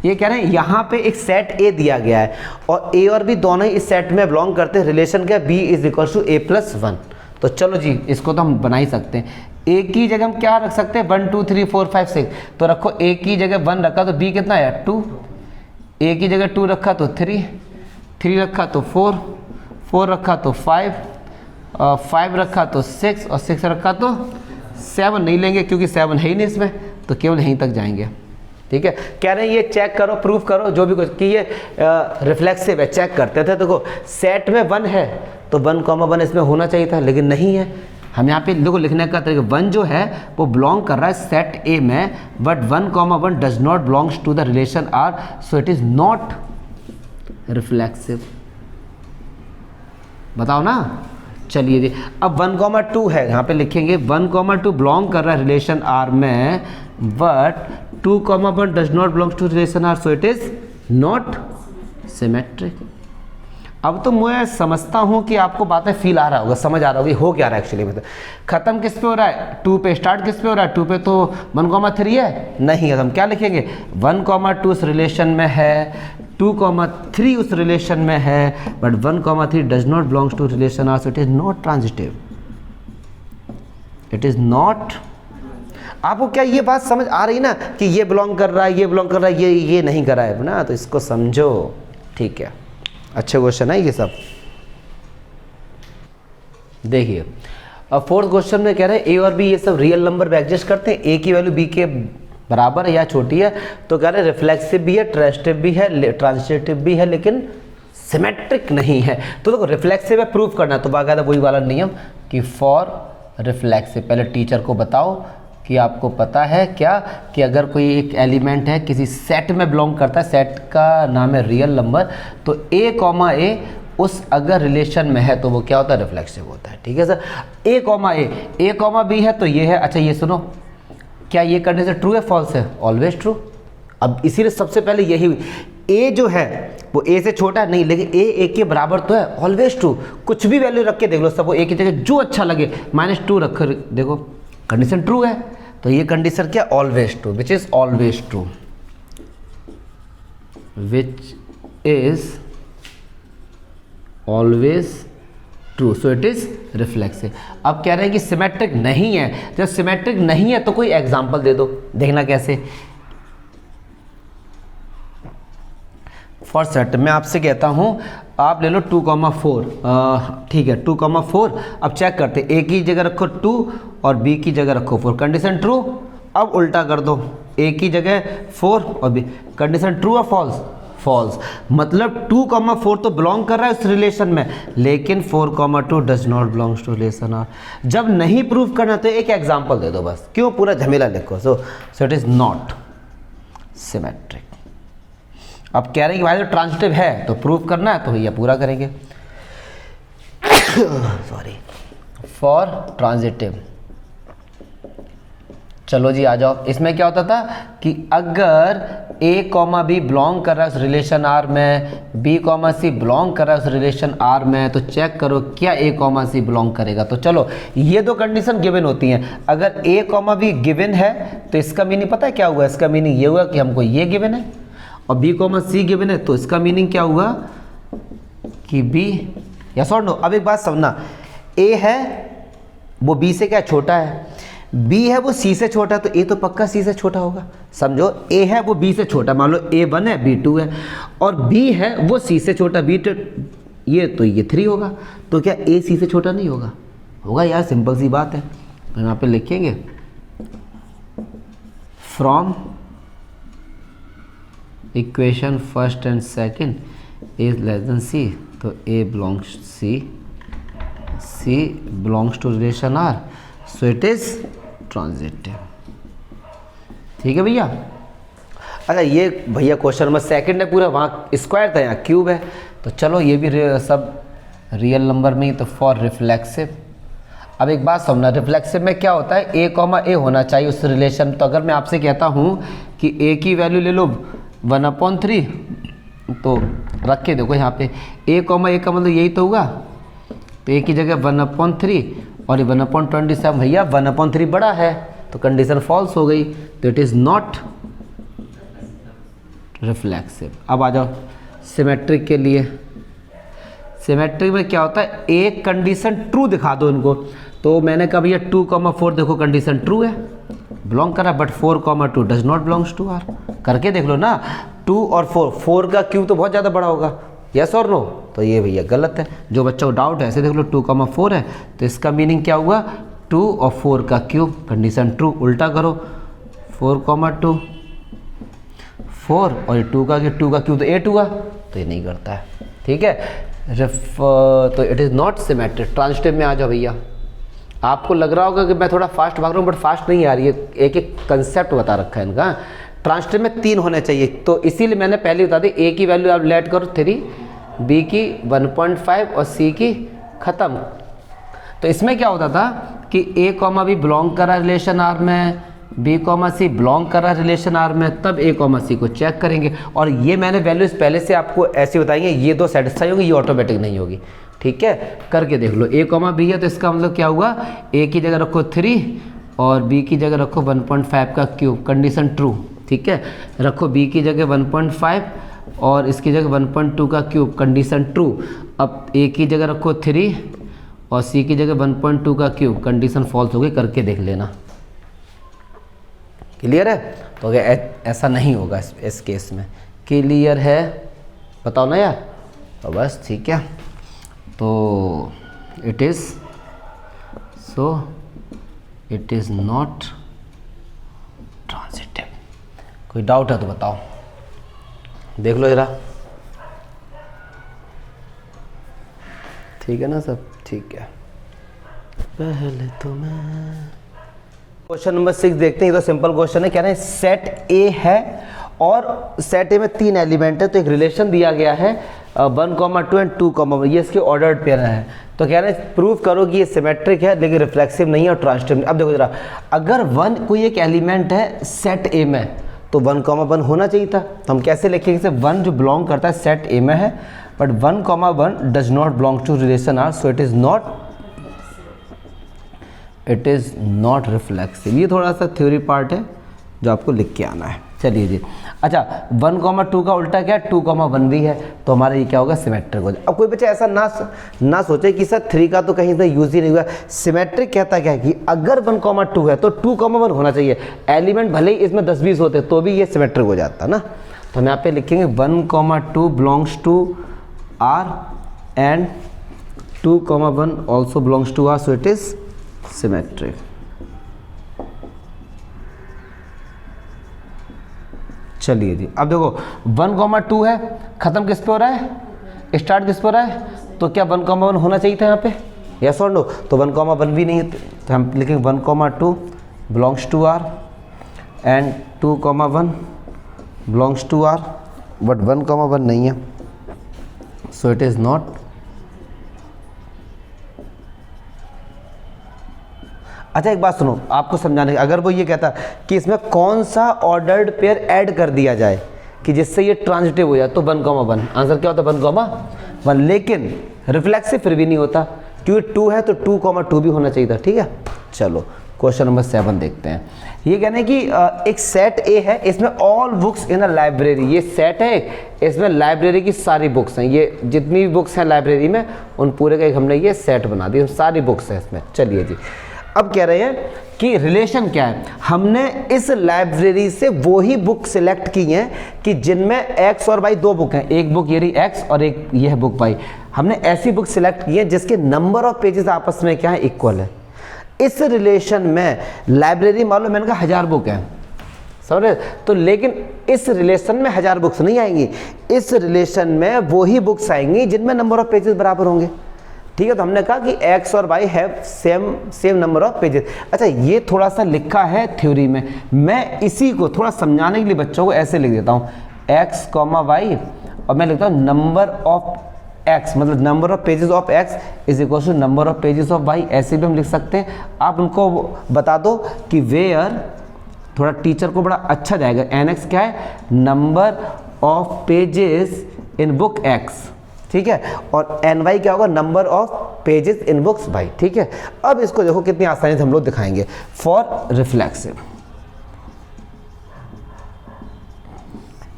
ये कह रहे हैं यहाँ पे एक सेट ए दिया गया है और ए और बी दोनों ही इस सेट में बिलोंग करते हैं। रिलेशन क्या, B is equal to A plus 1। तो चलो जी इसको तो हम बना ही सकते हैं। ए की जगह हम क्या रख सकते हैं 1 2 3 4 5 6, तो रखो ए की जगह 1 रखा तो बी कितना है 2, ए की जगह 2 रखा तो 3 रखा तो 4 रखा तो 5 रखा तो 6 और 6 रखा तो 7 नहीं लेंगे क्योंकि 7 है ही नहीं इसमें, तो केवल यहीं तक जाएंगे, ठीक है। कह रहे हैं ये चेक करो, प्रूफ करो जो भी कुछ कि ये रिफ्लेक्सिव है। चेक करते थे, देखो सेट में 1 है तो 1, 1 इसमें होना चाहिए था, लेकिन नहीं है। हम यहाँ पे देखो लिखने का तरीका, 1 जो है वो बिलोंग कर रहा है सेट ए में, but 1, 1 does not belongs to the relation R, so it is not reflexive. बताओ ना, चलिए जी। अब 1, 2 है, यहाँ पे लिखेंगे 1, 2 बिलोंग कर रहा है रिलेशन आर में, but 2, 1 does not belongs to relation R, so it is not symmetric. अब तो मैं समझता हूँ कि आपको बातें फील आ रहा होगा, समझ आ रहा होगा हो क्या रहा है एक्चुअली में। खत्म किस पे हो रहा है 2 पे, स्टार्ट किस पे हो रहा है 2 पे, तो 1, 3 है नहीं है। हम क्या लिखेंगे 1, 2 उस रिलेशन में है, 2, 3 उस रिलेशन में है, but 1, 3 does not belongs to relation R, so it is not transitive, it is not. आपको क्या ये बात समझ आ रही ना कि ये बिलोंग कर रहा है, ये बिलोंग कर रहा है, ये नहीं कर रहा है ना, तो इसको समझो, ठीक है। अच्छे क्वेश्चन है ये सब। देखिए अब फोर्थ क्वेश्चन में कह रहे हैं ए और बी ये सब रियल नंबर में एग्जिस्ट करते हैं, ए की वैल्यू बी के बराबर है या छोटी है, तो कह रहे हैं रिफ्लेक्सिव भी है, ट्रांजिटिव भी है, ट्रांजिटिव भी है, लेकिन सिमेट्रिक नहीं है। तो देखो रिफ्लेक्सिव है, प्रूफ करना, तो बाकायदा वही वाला नियम कि फॉर रिफ्लेक्सिव पहले टीचर को बताओ कि आपको पता है क्या कि अगर कोई एक एलिमेंट है किसी सेट में बिलोंग करता है, सेट का नाम है रियल नंबर, तो ए कॉमा ए उस अगर रिलेशन में है तो वो क्या होता है रिफ्लेक्सिव होता है, ठीक है सर। ए कॉमा बी है तो ये है। अच्छा ये सुनो, क्या ये कंडीशन ट्रू है फॉल्स है, ऑलवेज ट्रू। अब इसीलिए सबसे पहले यही ए जो है वो ए से छोटा है नहीं, लेकिन ए के बराबर तो है, ऑलवेज ट्रू। कुछ भी वैल्यू रख के देख लो, सब ए की जगह जो अच्छा लगे -2 रख कर देखो, कंडीशन ट्रू है। तो ये कंडीशन क्या, always true, which is always true, which is always true, so it is reflexive. अब कह रहे हैं कि सिमेट्रिक नहीं है, जब सिमेट्रिक नहीं है तो कोई एग्जांपल दे दो, देखना कैसे। फॉर सेट मैं आपसे कहता हूं आप ले लो 2,4, ठीक है 2,4। अब चेक करते, ए की जगह रखो 2 और बी की जगह रखो 4, कंडीशन ट्रू। अब उल्टा कर दो, ए की जगह 4 और बी, कंडीशन ट्रू और फॉल्स, फॉल्स। मतलब 2,4 तो बिलोंग कर रहा है उस रिलेशन में, लेकिन 4,2 does not belongs to relation R. जब नहीं प्रूव करना तो एक एग्जांपल दे दो बस, क्यों पूरा झमेला लिखो। सो इट इज नॉट सिमेट्रिक। अब कह रहे हैं कि भाई जो ट्रांजिटिव है तो प्रूव करना है, तो भैया पूरा करेंगे। सॉरी, फॉर ट्रांजिटिव, चलो जी आ जाओ। इसमें क्या होता था कि अगर ए कॉमा बी बिलोंग कर रहा है उस रिलेशन आर में, बी कॉमा सी बिलोंग कर रहा है उस रिलेशन आर में, तो चेक करो क्या ए कॉमा सी बिलोंग करेगा। तो चलो ये दो कंडीशन गिवन होती हैं। अगर ए कॉमा बी गिवन है तो इसका मीनिंग पता है क्या हुआ, इसका मीनिंग ये हुआ कि हमको ये गिवन है, और बी कॉमा सी गिवन है तो इसका मीनिंग क्या हुआ कि बी, यस और नो। अब एक बात समझना, ए है वो बी से क्या छोटा है, बी है वो सी से छोटा, तो ए तो पक्का सी से छोटा होगा। समझो, ए है वो बी से छोटा, मान लो A1 है B2 है, और बी है वो सी से छोटा B2, ये 3 होगा, तो क्या ए सी से छोटा नहीं होगा? होगा यार, सिंपल सी बात है। तो यहाँ पे लिखेंगे from equation first and second is less than c, तो a belongs c belongs to relation R, so it is transitive. ठीक है भैया। अच्छा ये भैया क्वेश्चन नंबर सेकंड है पूरा, वहाँ स्क्वायर था यहाँ क्यूब है, तो चलो ये भी सब रियल नंबर में ही, तो फॉर रिफ्लेक्सिव। अब एक बात समझना, रिफ्लेक्सिव में क्या होता है, ए कॉमा ए होना चाहिए उस रिलेशन। तो अगर मैं आपसे कहता हूँ कि ए की वैल्यू ले लो 1/3, तो रख के देखो यहाँ पे ए कॉमा ए का मतलब यही तो होगा, तो ए की जगह 1/3 और ये 1/27, भैया 1/3 बड़ा है, तो कंडीशन फॉल्स हो गई, तो इट इज़ नॉट रिफ्लेक्सिव। अब आ जाओ सिमेट्रिक के लिए। सिमेट्रिक में क्या होता है, एक कंडीशन ट्रू दिखा दो इनको, तो मैंने कहा भैया 2,4 देखो कंडीशन ट्रू है, बिलोंग कर रहा है, but 4,2 does not belongs to R. करके देख लो ना, 2 और 4 का क्यूब तो बहुत ज़्यादा बड़ा होगा, यस और नो, तो ये भैया गलत है। जो बच्चों को डाउट है ऐसे देख लो, 2,4 है तो इसका मीनिंग क्या हुआ, 2 और 4 का क्यूब, कंडीशन ट्रू। उल्टा करो, 4,2 4 और 2 का क्यूब तो 8 हुआ, तो ये नहीं करता है। ठीक है, तो it is not symmetric. Transitive में आ जाओ भैया। आपको लग रहा होगा कि मैं थोड़ा फास्ट भाग रहा हूँ, बट फास्ट नहीं आ रही है, एक एक कंसेप्ट बता रखा है इनका। ट्रांजिटिव में 3 होने चाहिए, तो इसीलिए मैंने पहले बता दी, ए की वैल्यू आप लेट करो 3, बी की 1.5 और सी की ख़त्म। तो इसमें क्या होता था कि ए कॉमा बी बिलोंग कर रहा है रिलेशन आर में, बी कॉमा सी बिलोंग कर रहा है रिलेशन आर में, तब ए कॉमा सी को चेक करेंगे। और ये मैंने वैल्यूज पहले से आपको ऐसी बताएंगे, ये दो सेटिस्फाई होंगी, ये ऑटोमेटिक नहीं होगी। ठीक है, करके देख लो। ए कॉमा बी है तो इसका मतलब क्या हुआ, ए की जगह रखो 3 और बी की जगह रखो 1.5 का क्यूब, कंडीशन ट्रू। ठीक है, रखो बी की जगह 1.5 और इसकी जगह 1.2 का क्यूब, कंडीशन ट्रू। अब ए की जगह रखो 3 और सी की जगह 1.2 का क्यूब, कंडीशन फॉल्स हो गई। करके देख लेना, क्लियर है। तो अगर ऐसा नहीं होगा इस केस में, क्लियर है, बताओ ना यार। तो बस ठीक है, तो इट इज़ नॉट ट्रांजिटिव। कोई डाउट है तो बताओ, देख लो जरा। ठीक है ना सब, ठीक है। पहले तो मैं क्वेश्चन नंबर 6 देखते हैं। ये तो सिंपल क्वेश्चन है। कह रहे हैं सेट ए है और सेट ए में 3 एलिमेंट है, तो एक रिलेशन दिया गया है 1,2 एंड 2,1, ये इसके ऑर्डर्ड पेयर है। तो कह रहे हैं प्रूव करो कि ये सिमेट्रिक है लेकिन रिफ्लेक्सिव नहीं है और ट्रांजिटिव नहीं। अब देखो जरा, अगर कोई एक एलिमेंट है सेट ए में, तो तो 1,1 होना चाहिए था। तो हम कैसे लिखेंगे, जैसे 1 जो बिलोंग करता है सेट ए में है, but 1,1 does not belong to relation R, so it is not reflexive. ये थोड़ा सा थ्योरी पार्ट है जो आपको लिख के आना है। चलिए जी, अच्छा 1,2 का उल्टा क्या है, 2,1 भी है, तो हमारा ये क्या होगा, सिमेट्रिक हो जाए। अब कोई बच्चा ऐसा ना सोचे कि सर 3 का तो कहीं से यूज ही नहीं हुआ। सिमेट्रिक कहता क्या है कि अगर 1,2 है तो 2,1 होना चाहिए। एलिमेंट भले ही इसमें 10-20 होते तो भी ये सिमेट्रिक हो जाता ना। तो हम यहाँ पे लिखेंगे 1,2 belongs to R and 2,1 also belongs to R, so it is symmetric. चलिए जी, अब देखो 1,2 है, खत्म किस पे हो रहा है, स्टार्ट किस पे हो रहा है, तो क्या 1,1 होना चाहिए था यहाँ पे, यस और नो। तो 1,1 भी नहीं है, तो हम लिखेंगे 1,2 belongs to R and 2,1 belongs to R, but 1,1 नहीं है, सो इट इज नॉट। अच्छा एक बात सुनो, आपको समझाने, अगर वो ये कहता कि इसमें कौन सा ऑर्डर्ड पेयर ऐड कर दिया जाए कि जिससे ये ट्रांजिटिव हो जाए, तो 1,1, आंसर क्या होता, 1,1, लेकिन रिफ्लेक्सिव फिर भी नहीं होता क्योंकि 2 है तो 2,2 भी होना चाहिए था। ठीक है, चलो क्वेश्चन नंबर 7 देखते हैं। ये कहने कि एक सेट ए है, इसमें all books in a library, ये सेट है, इसमें लाइब्रेरी की सारी बुक्स हैं, ये जितनी भी बुक्स हैं लाइब्रेरी में उन पूरे का एक हमने ये सेट बना दिया, सारी बुक्स हैं इसमें। चलिए जी, अब कह रहे हैं कि रिलेशन क्या है, हमने इस लाइब्रेरी से वो ही बुक सिलेक्ट की हैं कि जिनमें x और y 2 बुक हैं, एक बुक ये रही x और एक ये है बुक y। हमने ऐसी बुक सिलेक्ट की है जिसके नंबर ऑफ पेजेस आपस में क्या है, इक्वल है। इस रिलेशन में लाइब्रेरी मान लो मैंने कहा 1000 बुक है, समझ रहे, तो लेकिन इस रिलेशन में 1000 बुक्स नहीं आएंगी, इस रिलेशन में वो ही बुक्स आएंगी जिनमें नंबर ऑफ पेजेस बराबर होंगे। ठीक है, तो हमने कहा कि x और y have same number of pages. अच्छा ये थोड़ा सा लिखा है थ्योरी में, मैं इसी को थोड़ा समझाने के लिए बच्चों को ऐसे लिख देता हूँ, x, y, और मैं लिखता हूँ नंबर ऑफ x, मतलब number of pages of x is equal to number of pages of y, ऐसे भी हम लिख सकते हैं। आप उनको बता दो कि वेयर, थोड़ा टीचर को बड़ा अच्छा जाएगा, nx क्या है, number of pages in book x, ठीक है, और ny क्या होगा, number of pages in books y। ठीक है, अब इसको देखो कितनी आसानी से हम लोग दिखाएंगे। फॉर रिफ्लेक्सिव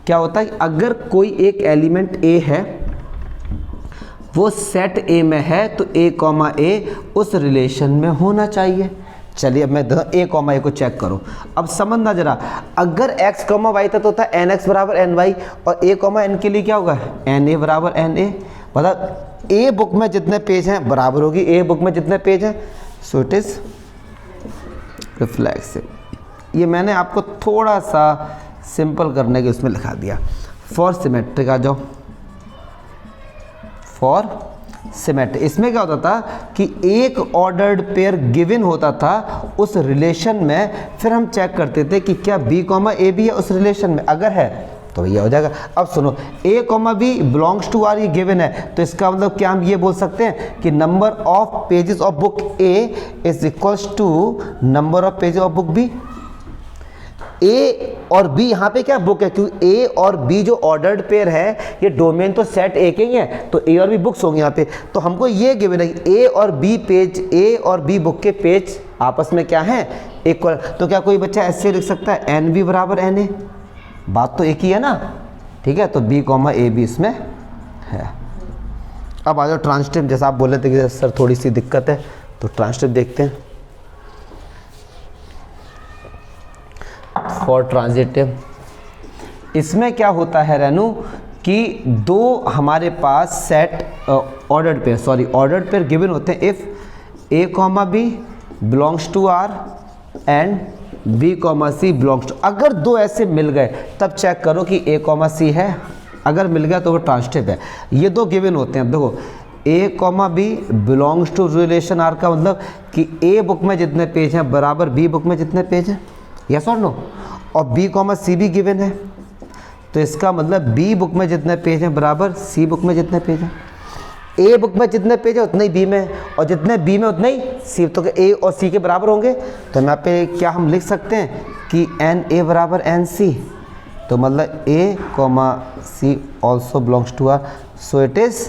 क्या होता है, अगर कोई एक एलिमेंट a है, वो सेट a में है, तो a, उस रिलेशन में होना चाहिए। चलिए अब मैं a, को चेक करो, अब समझना जरा, अगर x, y था तो होता nx बराबर ny, और a, n के लिए क्या होगा, na बराबर na, मतलब a बुक में जितने पेज हैं बराबर होगी a बुक में जितने पेज हैं, सो इट इज रिफ्लेक्सिव। ये मैंने आपको थोड़ा सा सिंपल करने के उसमें लिखा दिया। फॉर सिमेट्रिक आ जाओ, फॉर सिमेट्रिक, इसमें क्या होता था कि एक ऑर्डर्ड पेयर गिवन होता था उस रिलेशन में, फिर हम चेक करते थे कि क्या b, a भी है उस रिलेशन में, अगर है तो ये हो जाएगा। अब सुनो, a, b belongs to r, ये गिवन है, तो इसका मतलब क्या हम ये बोल सकते हैं कि number of pages of book a is equals to number of pages of book b। a और b यहाँ पे क्या बुक है, क्योंकि a और b जो ऑर्डर्ड पेयर है, ये डोमेन तो सेट a के ही है, तो a और b बुक्स होंगे यहाँ पे। तो हमको ये गिवन है a और b पेज, a और b बुक के पेज आपस में क्या है, इक्वल। तो क्या कोई बच्चा ऐसे लिख सकता है nb बराबर na, बात तो एक ही है ना। ठीक है, तो b, a भी इसमें है। अब आ जाओ ट्रांजिटिव, जैसा आप बोल रहे थे कि सर थोड़ी सी दिक्कत है, तो ट्रांजिटिव देखते हैं। फॉर ट्रांजिटिव, इसमें क्या होता है रेनू कि दो हमारे पास सेट ऑर्डर्ड पेयर गिवन होते हैं। If a, b belongs to r and b, c belongs to, अगर दो ऐसे मिल गए तब चेक करो कि a, c है, अगर मिल गया तो वो ट्रांजिटिव है। ये दो गिवन होते हैं। अब देखो a, b belongs to relation r का मतलब कि a बुक में जितने पेज हैं बराबर b बुक में जितने पेज हैं, यस और नो, और b, c भी गिवन है, तो इसका मतलब b बुक में जितने पेज हैं बराबर c बुक में जितने पेज हैं। a बुक में जितने पेज है उतने ही b में, और जितने b में उतने ही c, तो a और c के बराबर होंगे। तो यहाँ पे क्या हम लिख सकते हैं कि na बराबर nc, तो मतलब A, C also belongs to R, so it is.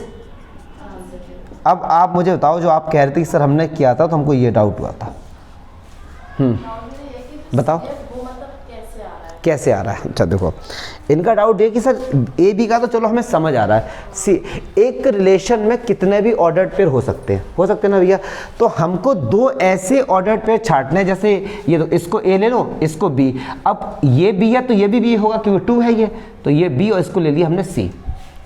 अब आप मुझे बताओ, जो आप कह रहे थे कि सर हमने किया था तो हमको ये डाउट हुआ था, बताओ कैसे आ रहा है। अच्छा देखो, इनका डाउट ये कि सर ए बी का तो चलो हमें समझ आ रहा है, सी एक रिलेशन में कितने भी ऑर्डर्ड पेयर हो सकते हैं ना भैया। तो हमको दो ऐसे ऑर्डर्ड पेयर छांटने, जैसे ये तो इसको ए ले लो, इसको बी। अब ये बी है तो ये भी बी होगा क्योंकि 2 है ये, तो ये बी और इसको ले लिया हमने सी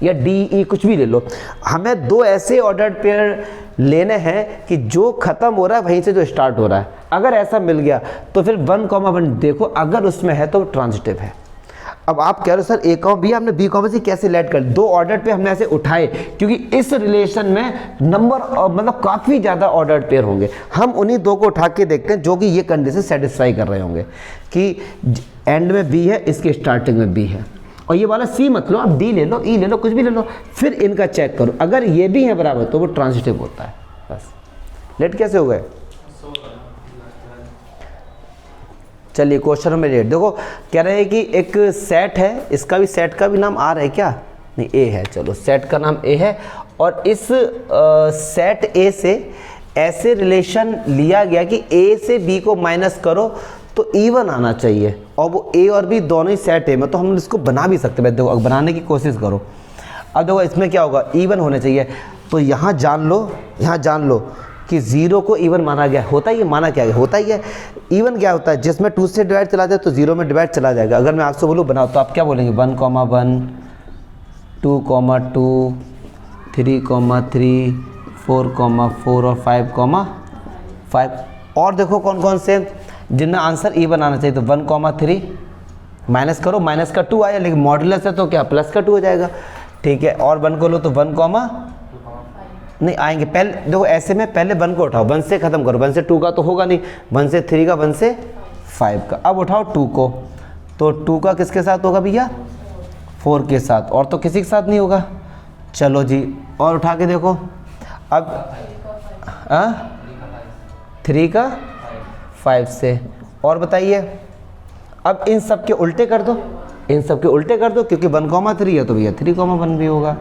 या डी ई कुछ भी ले लो। हमें दो ऐसे ऑर्डर्ड पेयर लेने हैं कि जो खत्म हो रहा है वहीं से जो स्टार्ट हो रहा है। अगर ऐसा मिल गया तो फिर 1,1 देखो, अगर उसमें है तो ट्रांजिटिव है। अब आप कह रहे हो सर ए कॉमा बी हमने बी कॉमा सी कैसे लेट कर, दो ऑर्डर पे हमने ऐसे उठाए क्योंकि इस रिलेशन में नंबर मतलब काफ़ी ज़्यादा ऑर्डर पेयर होंगे। हम उन्हीं दो को उठा के देखते हैं जो कि ये कंडीशन सेटिस्फाई कर रहे होंगे कि एंड में बी है, इसके स्टार्टिंग में बी है। और ये वाला सी मत लो, आप डी ले लो, ई ले लो, कुछ भी ले लो, फिर इनका चेक करो। अगर ये भी है बराबर तो वो ट्रांजिटिव होता है। बस लेट कैसे हो गए। चलिए क्वेश्चन नंबर 8 देखो, कह रहे हैं कि एक सेट है, इसका भी सेट का भी नाम आर है क्या, नहीं ए है, चलो सेट का नाम ए है। और इस सेट ए से ऐसे रिलेशन लिया गया कि ए से बी को माइनस करो तो इवन आना चाहिए, और वो ए और बी दोनों ही सेट है में, तो हम इसको बना भी सकते हैं। देखो बनाने की कोशिश करो। अब देखो इसमें क्या होगा, इवन होने चाहिए। तो यहाँ जान लो कि 0 को इवन माना गया, होता ही है, माना क्या गया, होता ही है। इवन क्या होता है, जिसमें 2 से डिवाइड चला जाए तो 0 में डिवाइड चला जाएगा। अगर मैं आपसे बोलूँ बनाओ तो आप क्या बोलेंगे, 1,1, 2,2, 3,3, 4,4 और 5,5। और देखो कौन कौन से जिनमें आंसर इवन आना चाहिए। तो 1,3 माइनस करो, माइनस का 2 आया, लेकिन मॉडुलस है तो क्या प्लस का 2 हो जाएगा, ठीक है। और 1 को लो तो 1, नहीं आएंगे। पहले देखो ऐसे में पहले 1 को उठाओ, 1 से ख़त्म करो, 1 से 2 का तो होगा नहीं, 1 से 3 का, 1 से 5 का। अब उठाओ 2 को, तो 2 का किसके साथ होगा भैया, 4 के साथ, और तो किसी के साथ नहीं होगा। चलो जी और उठा के देखो। अब 3 का 5 से, और बताइए। अब इन सब के उल्टे कर दो, क्योंकि 1,3 है तो भैया 3,1 भी होगा,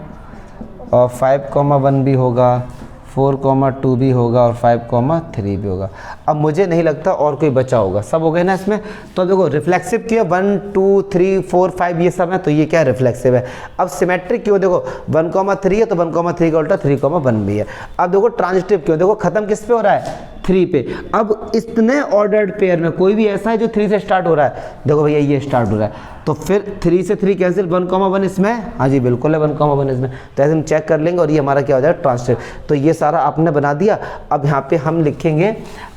और 5,1 भी होगा, 4,2 भी होगा, और 5,3 भी होगा। अब मुझे नहीं लगता और कोई बचा होगा, सब हो गए ना इसमें। तो देखो रिफ्लेक्सिव क्यों, 1, 2, 3, 4, 5 ये सब है, तो ये क्या है, रिफ्लेक्सिव है। अब सिमेट्रिक क्यों, देखो 1,3 है तो 1,3 का उल्टा 3,1 भी है। अब देखो ट्रांजिटिव क्यों, देखो खत्म किस पे हो रहा है, 3 पे। अब इतने ऑर्डर्ड पेयर में कोई भी ऐसा है जो 3 से स्टार्ट हो रहा है, देखो भैया ये स्टार्ट हो रहा है, तो फिर 3 से 3 कैंसिल, 1,1 इसमें, हाँ जी बिल्कुल है 1,1 इसमें। तो ऐसे हम चेक कर लेंगे और ये हमारा क्या हो जाएगा, ट्रांजिटिव। तो ये सारा आपने बना दिया। अब यहाँ पे हम लिखेंगे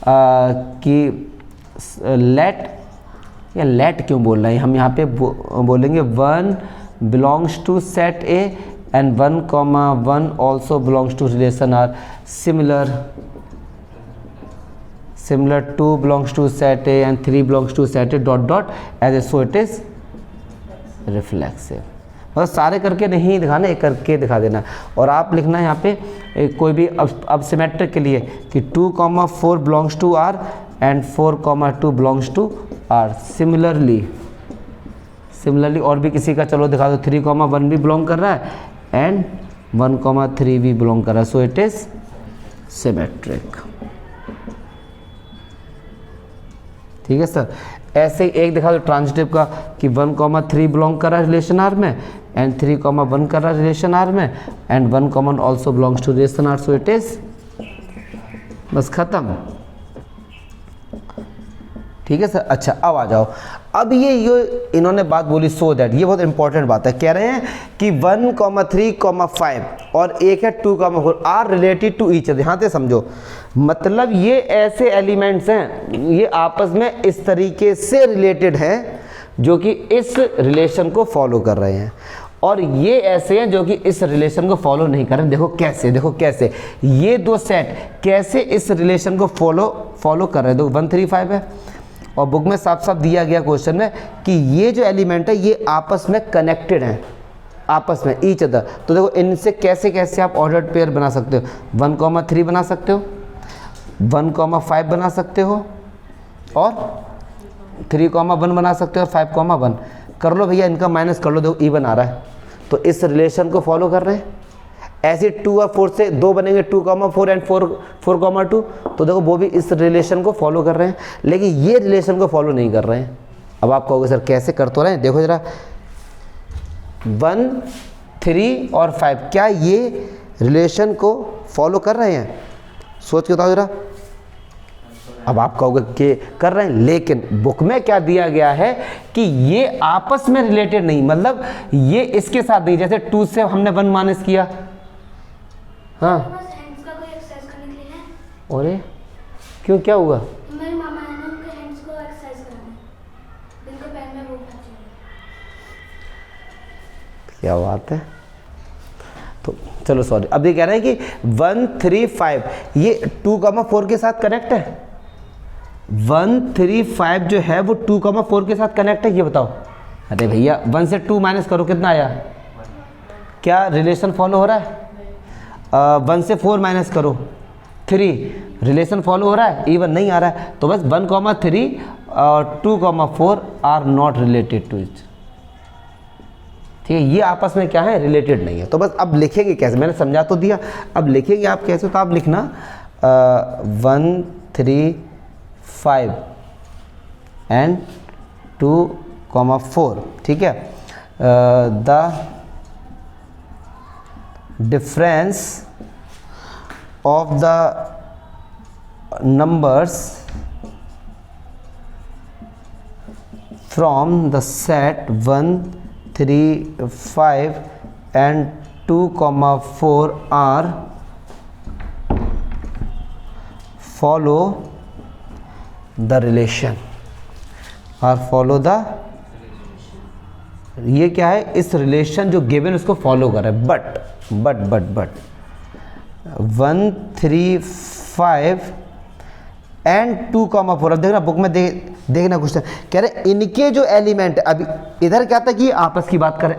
कि लेट क्यों बोल रहे हैं हम, यहाँ पे बोलेंगे 1 belongs to set A and 1,1 also belongs to relation R similar 2 belongs to set A and 3 belongs to set A ... as a so it is reflexive। बस सारे करके नहीं दिखाना, एक करके दिखा देना। और आप लिखना है यहाँ पे कोई भी अब सिमेट्रिक के लिए कि 2,4 belongs to R and 4,2 belongs to R। Similarly और भी किसी का चलो दिखा दो, 3,1 भी बिलोंग कर रहा है एंड 1,3 भी बिलोंग कर रहा है, सो इट इज सिमेट्रिक। ठीक है सर। ऐसे एक दिखा दो ट्रांजिटिव का कि 1,3 बिलोंग कर रहा है रिलेशन आर में एंड 3,1 कर रहा है रिलेशन आर में and 1,1 also belongs to relation R, so it is, बस खत्म। ठीक है सर। अच्छा अब आ जाओ, अब ये इन्होंने बात बोली सो दैट, ये बहुत इंपॉर्टेंट बात है। कह रहे हैं कि 1,3,5 और एक है 2,4 are related to each other. यहाँ से समझो, मतलब ये ऐसे एलिमेंट्स हैं, ये आपस में इस तरीके से रिलेटेड हैं जो कि इस रिलेशन को फॉलो कर रहे हैं, और ये ऐसे हैं जो कि इस रिलेशन को फॉलो नहीं कर रहे हैं। देखो कैसे ये दो सेट कैसे इस रिलेशन को फॉलो कर रहे हैं। देखो 1,3,5 है और बुक में साफ साफ दिया गया क्वेश्चन में कि ये जो एलिमेंट है ये आपस में कनेक्टेड हैं, आपस में ईच अदर। तो देखो इनसे कैसे कैसे आप ऑर्डर्ड पेयर बना सकते हो, 1,3 बना सकते हो, 1,5 बना सकते हो, और 3,1 बना सकते हो, 5,1 कर लो भैया, इनका माइनस कर लो, देखो इवन आ रहा है, तो इस रिलेशन को फॉलो कर रहे हैं। ऐसे 2 और 4 से 2 बनेंगे, 2,4 एंड 4,2, तो देखो वो भी इस रिलेशन को फॉलो कर रहे हैं, लेकिन ये रिलेशन को फॉलो नहीं कर रहे हैं। अब आप कहोगे सर कैसे कर तो रहे हैं, देखो जरा 1, 3 और 5 क्या ये रिलेशन को फॉलो कर रहे हैं? सोच के बताओ जरा। अब आप कहोगे कि कर रहे हैं, लेकिन बुक में क्या दिया गया है कि ये आपस में रिलेटेड नहीं, मतलब ये इसके साथ नहीं। जैसे 2 से हमने 1 माइनस किया, हाँ, अरे क्यों, क्या हुआ? मेरे मामा ने उनके हैंड्स को एक्सरसाइज कराना, जिनको पैर में वो क्या बात है। तो चलो सॉरी, अब ये कह रहे हैं कि 1, 3, 5 ये 2,4 के साथ कनेक्ट है। 1, 3, 5 जो है वो 2,4 के साथ कनेक्ट है, ये बताओ। अरे भैया 1 से 2 माइनस करो, कितना आया? क्या रिलेशन फॉलो हो रहा है? 1 से 4 माइनस करो, 3, रिलेशन फॉलो हो रहा है? इवन नहीं आ रहा है, तो बस 1,3 और 2,4 are not related to it. ठीक है, ये आपस में क्या है, रिलेटेड नहीं है। तो बस अब लिखेंगे कैसे, मैंने समझा तो दिया, अब लिखेंगे आप कैसे, तो आप लिखना 1, 3, 5 एंड 2,4, ठीक है। The difference of the numbers from the set 1, 3, 5 and 2,4 are follow the relation, or follow the, ये क्या है, इस रिलेशन जो गिवन उसको फॉलो कर रहा है। बट 1, 3, 5 एंड 2,4, अब देखना बुक में देखना क्वेश्चन कह रहे इनके जो एलिमेंट, अभी इधर क्या था कि आपस की बात करें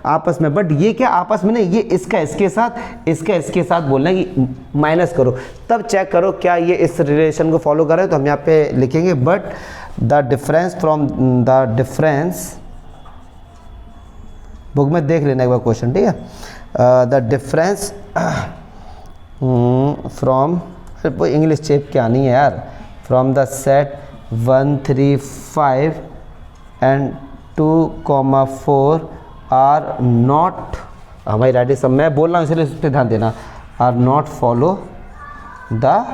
आपस में, बट ये क्या आपस में नहीं, ये इसका इसके साथ, इसका इसके साथ बोलना है कि माइनस करो, तब चेक करो क्या ये इस रिलेशन को फॉलो कर रहे हैं। तो हम यहाँ पे लिखेंगे but the difference from the difference, book में देख लेना एक बार क्वेश्चन, ठीक है। द डिफरेंस फ्रॉम, इंग्लिश चेप क्या नहीं है यार, from the set 1, 3, 5 and 2,4 are not, हमारी राइटिंग सब मैं बोल रहा हूँ इसलिए उस पर ध्यान देना, are not follow the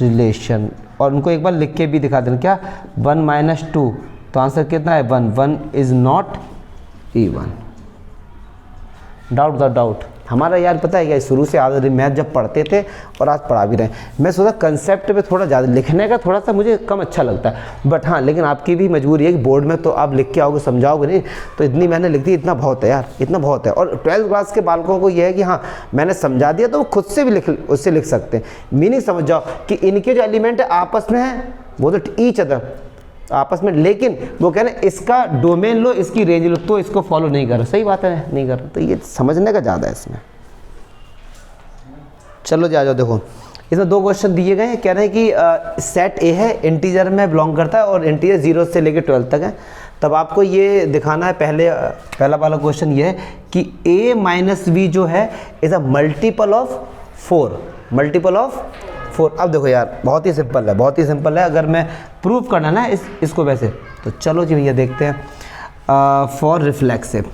relation. और उनको एक बार लिख के भी दिखा देना, क्या 1 - 2, तो आंसर कितना है 1 इज नॉट इवन। डाउट हमारा यार पता है क्या, शुरू से आदत मैथ जब पढ़ते थे और आज पढ़ा भी रहे हैं, मैं सोचा कंसेप्ट पे थोड़ा ज़्यादा लिखने का थोड़ा सा मुझे कम अच्छा लगता है, बट हाँ लेकिन आपकी भी मजबूरी है कि बोर्ड में तो आप लिख के आओगे, समझाओगे नहीं, तो इतनी मैंने लिख दी, इतना बहुत है यार, इतना बहुत है। और 12th क्लास के बालकों को ये है कि हाँ मैंने समझा दिया तो वो खुद से भी उससे लिख सकते हैं। मीनिंग समझ जाओ कि इनके जो एलिमेंट है आपस में है वो तो ईच अदर आपस में, लेकिन वो कह रहे हैं इसका डोमेन लो, इसकी रेंज लो, तो इसको फॉलो नहीं कर रहा। सही बात है, नहीं कर रहा, तो ये समझने का ज़्यादा है इसमें। चलो जी आ जाओ, देखो इसमें 2 क्वेश्चन दिए गए हैं, कह रहे हैं कि सेट ए है, इंटीजर में बिलोंग करता है और इंटीजर 0 से लेकर 12 तक है। तब आपको ये दिखाना है, पहला वाला क्वेश्चन ये है कि a - b जो है is a multiple of 4, multiple of 4। अब देखो यार बहुत ही सिंपल है, बहुत ही सिंपल है, अगर मैं प्रूव करना ना इसको वैसे, तो चलो जी भैया देखते हैं। फॉर रिफ्लेक्सिव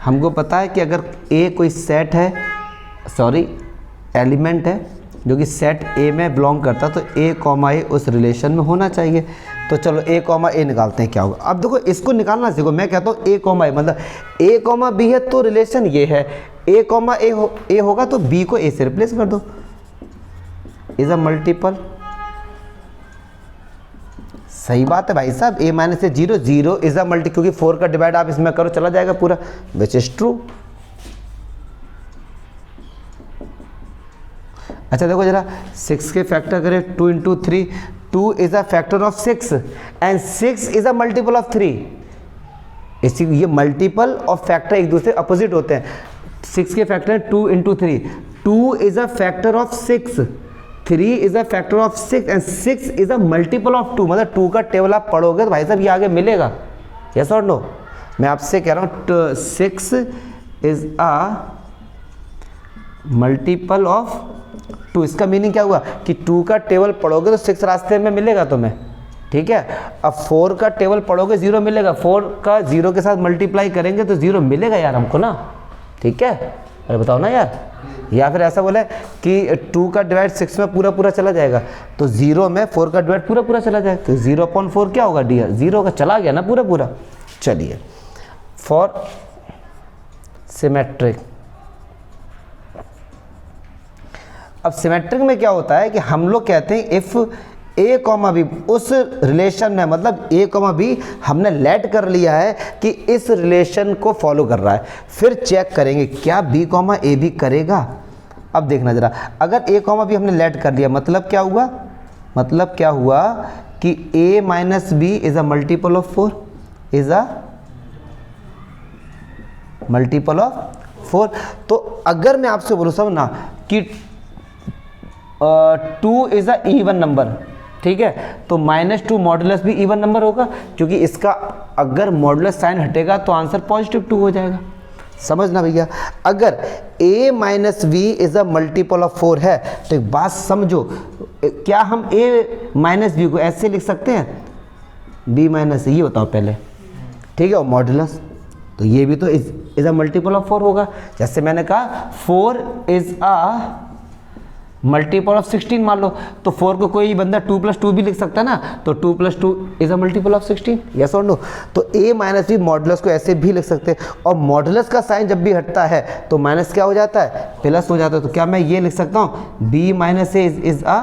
हमको पता है कि अगर ए कोई सेट है, सॉरी एलिमेंट है जो कि सेट ए में बिलोंग करता, तो a, उस रिलेशन में होना चाहिए। तो चलो a, निकालते हैं क्या होगा। अब देखो इसको निकालना सीखो, मैं कहता हूँ a, मतलब a, b है तो रिलेशन ये है, a, होगा तो b को a से रिप्लेस कर दो, इज अ मल्टीपल। सही बात है भाई साहब, a - से 0, 0 इज अ मल्टी, क्योंकि 4 का डिवाइड आप इसमें करो चला जाएगा पूरा, विच इज ट्रू। अच्छा देखो जरा 6 के फैक्टर करें, 2 × 3, 2 is a factor of 6 and 6 is a multiple of 3। इसी ये मल्टीपल और फैक्टर एक दूसरे अपोजिट होते हैं। 6 के factor 2 × 3, 2 is a factor of 6 3 is a factor of 6 and 6 is a multiple of 2, मतलब 2 का टेबल आप पढ़ोगे तो भाई साहब ये आगे मिलेगा, यस और नो। मैं आपसे कह रहा हूँ 6 इज अ मल्टीपल ऑफ 2, इसका मीनिंग क्या हुआ कि 2 का टेबल पढ़ोगे तो 6 रास्ते में मिलेगा तुम्हें, ठीक है। अब 4 का टेबल पढ़ोगे 0 मिलेगा, 4 का 0 के साथ मल्टीप्लाई करेंगे तो 0 मिलेगा यार हमको ना, ठीक है। अरे बताओ ना यार, या फिर ऐसा बोले कि 2 का डिवाइड 6 में पूरा पूरा चला जाएगा तो 0 में 4 का डिवाइड पूरा पूरा चला जाएगा, तो 0/4 क्या होगा डियर, 0 का चला गया ना पूरा पूरा। चलिए फॉर सिमेट्रिक, अब सिमेट्रिक में क्या होता है कि हम लोग कहते हैं इफ़ a, b उस रिलेशन में, मतलब a, b हमने लेट कर लिया है कि इस रिलेशन को फॉलो कर रहा है, फिर चेक करेंगे क्या b, a भी करेगा। अब देखना जरा, अगर a, b हमने लेट कर लिया मतलब क्या हुआ, मतलब क्या हुआ कि a minus b is a multiple of 4, is a multiple of 4। तो अगर मैं आपसे बोलूँ समझना कि 2 इज अ इवन नंबर, ठीक है, तो -2 मॉडुलस भी इवन नंबर होगा, क्योंकि इसका अगर मॉडुलस साइन हटेगा तो आंसर +2 हो जाएगा। समझना भैया, अगर a minus v is a multiple of 4 है तो एक बात समझो, क्या हम a माइनस v को ऐसे लिख सकते हैं, b माइनस, ये बताओ पहले, ठीक है। और मॉडुलस तो ये भी तो इज अ मल्टीपल ऑफ 4 होगा। जैसे मैंने कहा 4 इज अ मल्टीपल ऑफ 16 मान लो, तो 4 को कोई बंदा 2 + 2 भी लिख सकता है ना, तो 2 + 2 is a multiple of 16, yes और नो। तो a माइनस b मॉडुलस को ऐसे भी लिख सकते हैं, और मॉडुलस का साइन जब भी हटता है तो माइनस क्या हो जाता है, प्लस हो जाता है। तो क्या मैं ये लिख सकता हूँ b minus a is a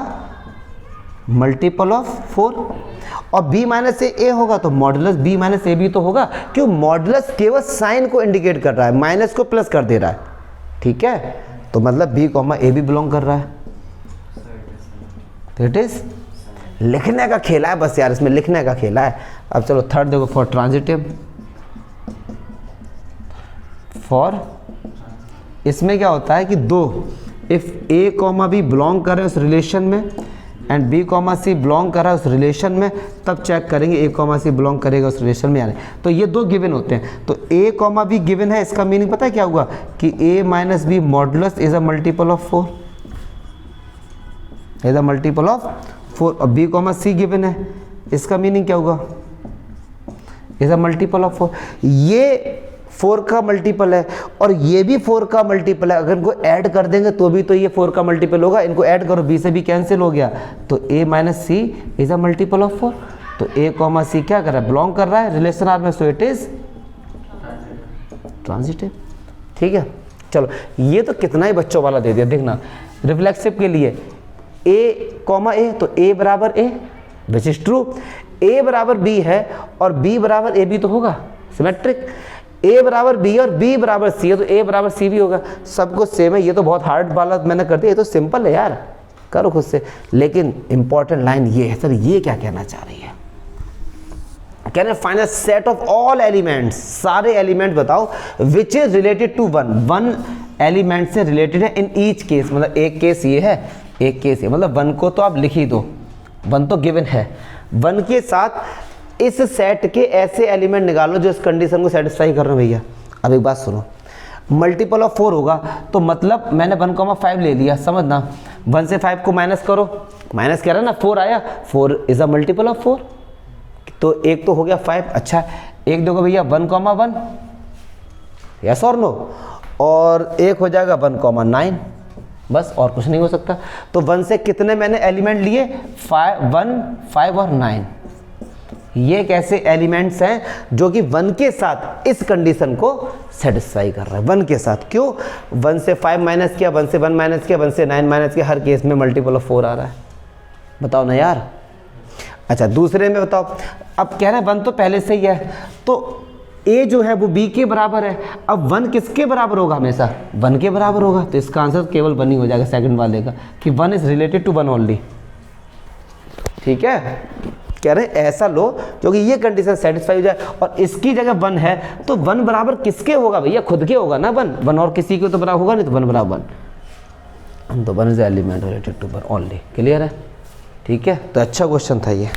multiple of 4, और b माइनस a होगा तो मॉडुलस b माइनस a भी तो होगा, क्यों, मॉडुलस केवल साइन को इंडिकेट कर रहा है, माइनस को प्लस कर दे रहा है, ठीक है। तो मतलब b, a भी बिलोंग कर रहा है। तो इट इज लिखने का खेला है बस यार, इसमें लिखने का खेला है। अब चलो थर्ड देखो, फॉर ट्रांजिटिव, फॉर इसमें क्या होता है कि दो, इफ a, b बिलोंग कर रहे हैं उस रिलेशन में एंड b, c बिलोंग कर रहा है उस रिलेशन में, तब चेक करेंगे a, c बिलोंग करेगा उस रिलेशन में यानी। तो ये दो गिवन होते हैं, तो a, b गिवन है, इसका मीनिंग पता है क्या हुआ कि a minus b modulus is a multiple of 4, is a multiple of 4, और b, c गिवन है, इसका मीनिंग क्या होगा, इज अ मल्टीपल ऑफ 4। ये 4 का मल्टीपल है और ये भी 4 का मल्टीपल है, अगर इनको ऐड कर देंगे तो भी तो ये 4 का मल्टीपल होगा। इनको ऐड करो, b से b कैंसिल हो गया, तो a minus c is a multiple of 4। तो a, c क्या कर रहा है, बिलोंग कर रहा है रिलेशन आर में, सो इट इज ट्रांजिटिव, ठीक है। चलो ये तो कितना ही बच्चों वाला दे दिया, देखना रिफ्लेक्सिव के लिए a, तो a बराबर a which is true, a बराबर b है और b बराबर a भी तो होगा, सिमेट्रिक। a बराबर b और b बराबर c है तो a बराबर c भी होगा, सब कुछ सेम है। ये तो बहुत हार्ड वाला मैंने कर दिया, ये तो सिंपल है यार, करो खुद से। लेकिन इंपॉर्टेंट लाइन ये है, सर ये क्या कहना चाह रही है, कह रहे find a set of all elements, सारे एलिमेंट बताओ which is related to one element से रिलेटेड है इन ईच केस, मतलब एक केस ये है, एक केस ये, मतलब 1 को तो आप लिख ही दो, 1 तो गिवन है, 1 के साथ इस सेट के ऐसे एलिमेंट निकालो जो इस कंडीशन को सेटिस्फाई कर रहे हो भैया। अब एक बात सुनो, मल्टीपल ऑफ 4 होगा तो मतलब मैंने 1,5 ले लिया, समझना 1 से 5 को माइनस करो, माइनस कह रहा है ना, 4 आया, 4 इज अ मल्टीपल ऑफ 4, तो एक तो हो गया 5। अच्छा एक देखो भैया 1,1, यस और नो, और एक हो जाएगा 1,9, बस और कुछ नहीं हो सकता। तो 1 से कितने मैंने एलिमेंट लिए, 1, 5 और 9। ये एक ऐसे एलिमेंट्स हैं जो कि 1 के साथ इस कंडीशन को सेटिस्फाई कर रहा है, 1 के साथ। क्यों, 1 से 5 माइनस किया, 1 से 1 माइनस किया, 1 से 9 माइनस किया, हर केस में मल्टीपल ऑफ 4 आ रहा है, बताओ ना यार। अच्छा दूसरे में बताओ, अब कह रहे हैं 1 तो पहले से ही है, तो a जो है वो b के बराबर है। अब 1 किसके बराबर होगा, हमेशा 1 के बराबर होगा, तो इसका आंसर केवल 1 ही हो जाएगा सेकंड वाले का, कि 1 इज रिलेटेड टू 1 ओनली, ठीक है। कह रहे हैं ऐसा लो क्योंकि ये कंडीशन सेटिस्फाई हो जाए, और इसकी जगह 1 है तो 1 बराबर किसके होगा भैया, खुद के होगा ना 1 और किसी के तो बराबर होगा नहीं, तो 1 बराबर 1, तो one is element related to one only. Clear है? ठीक है, तो अच्छा क्वेश्चन था ये।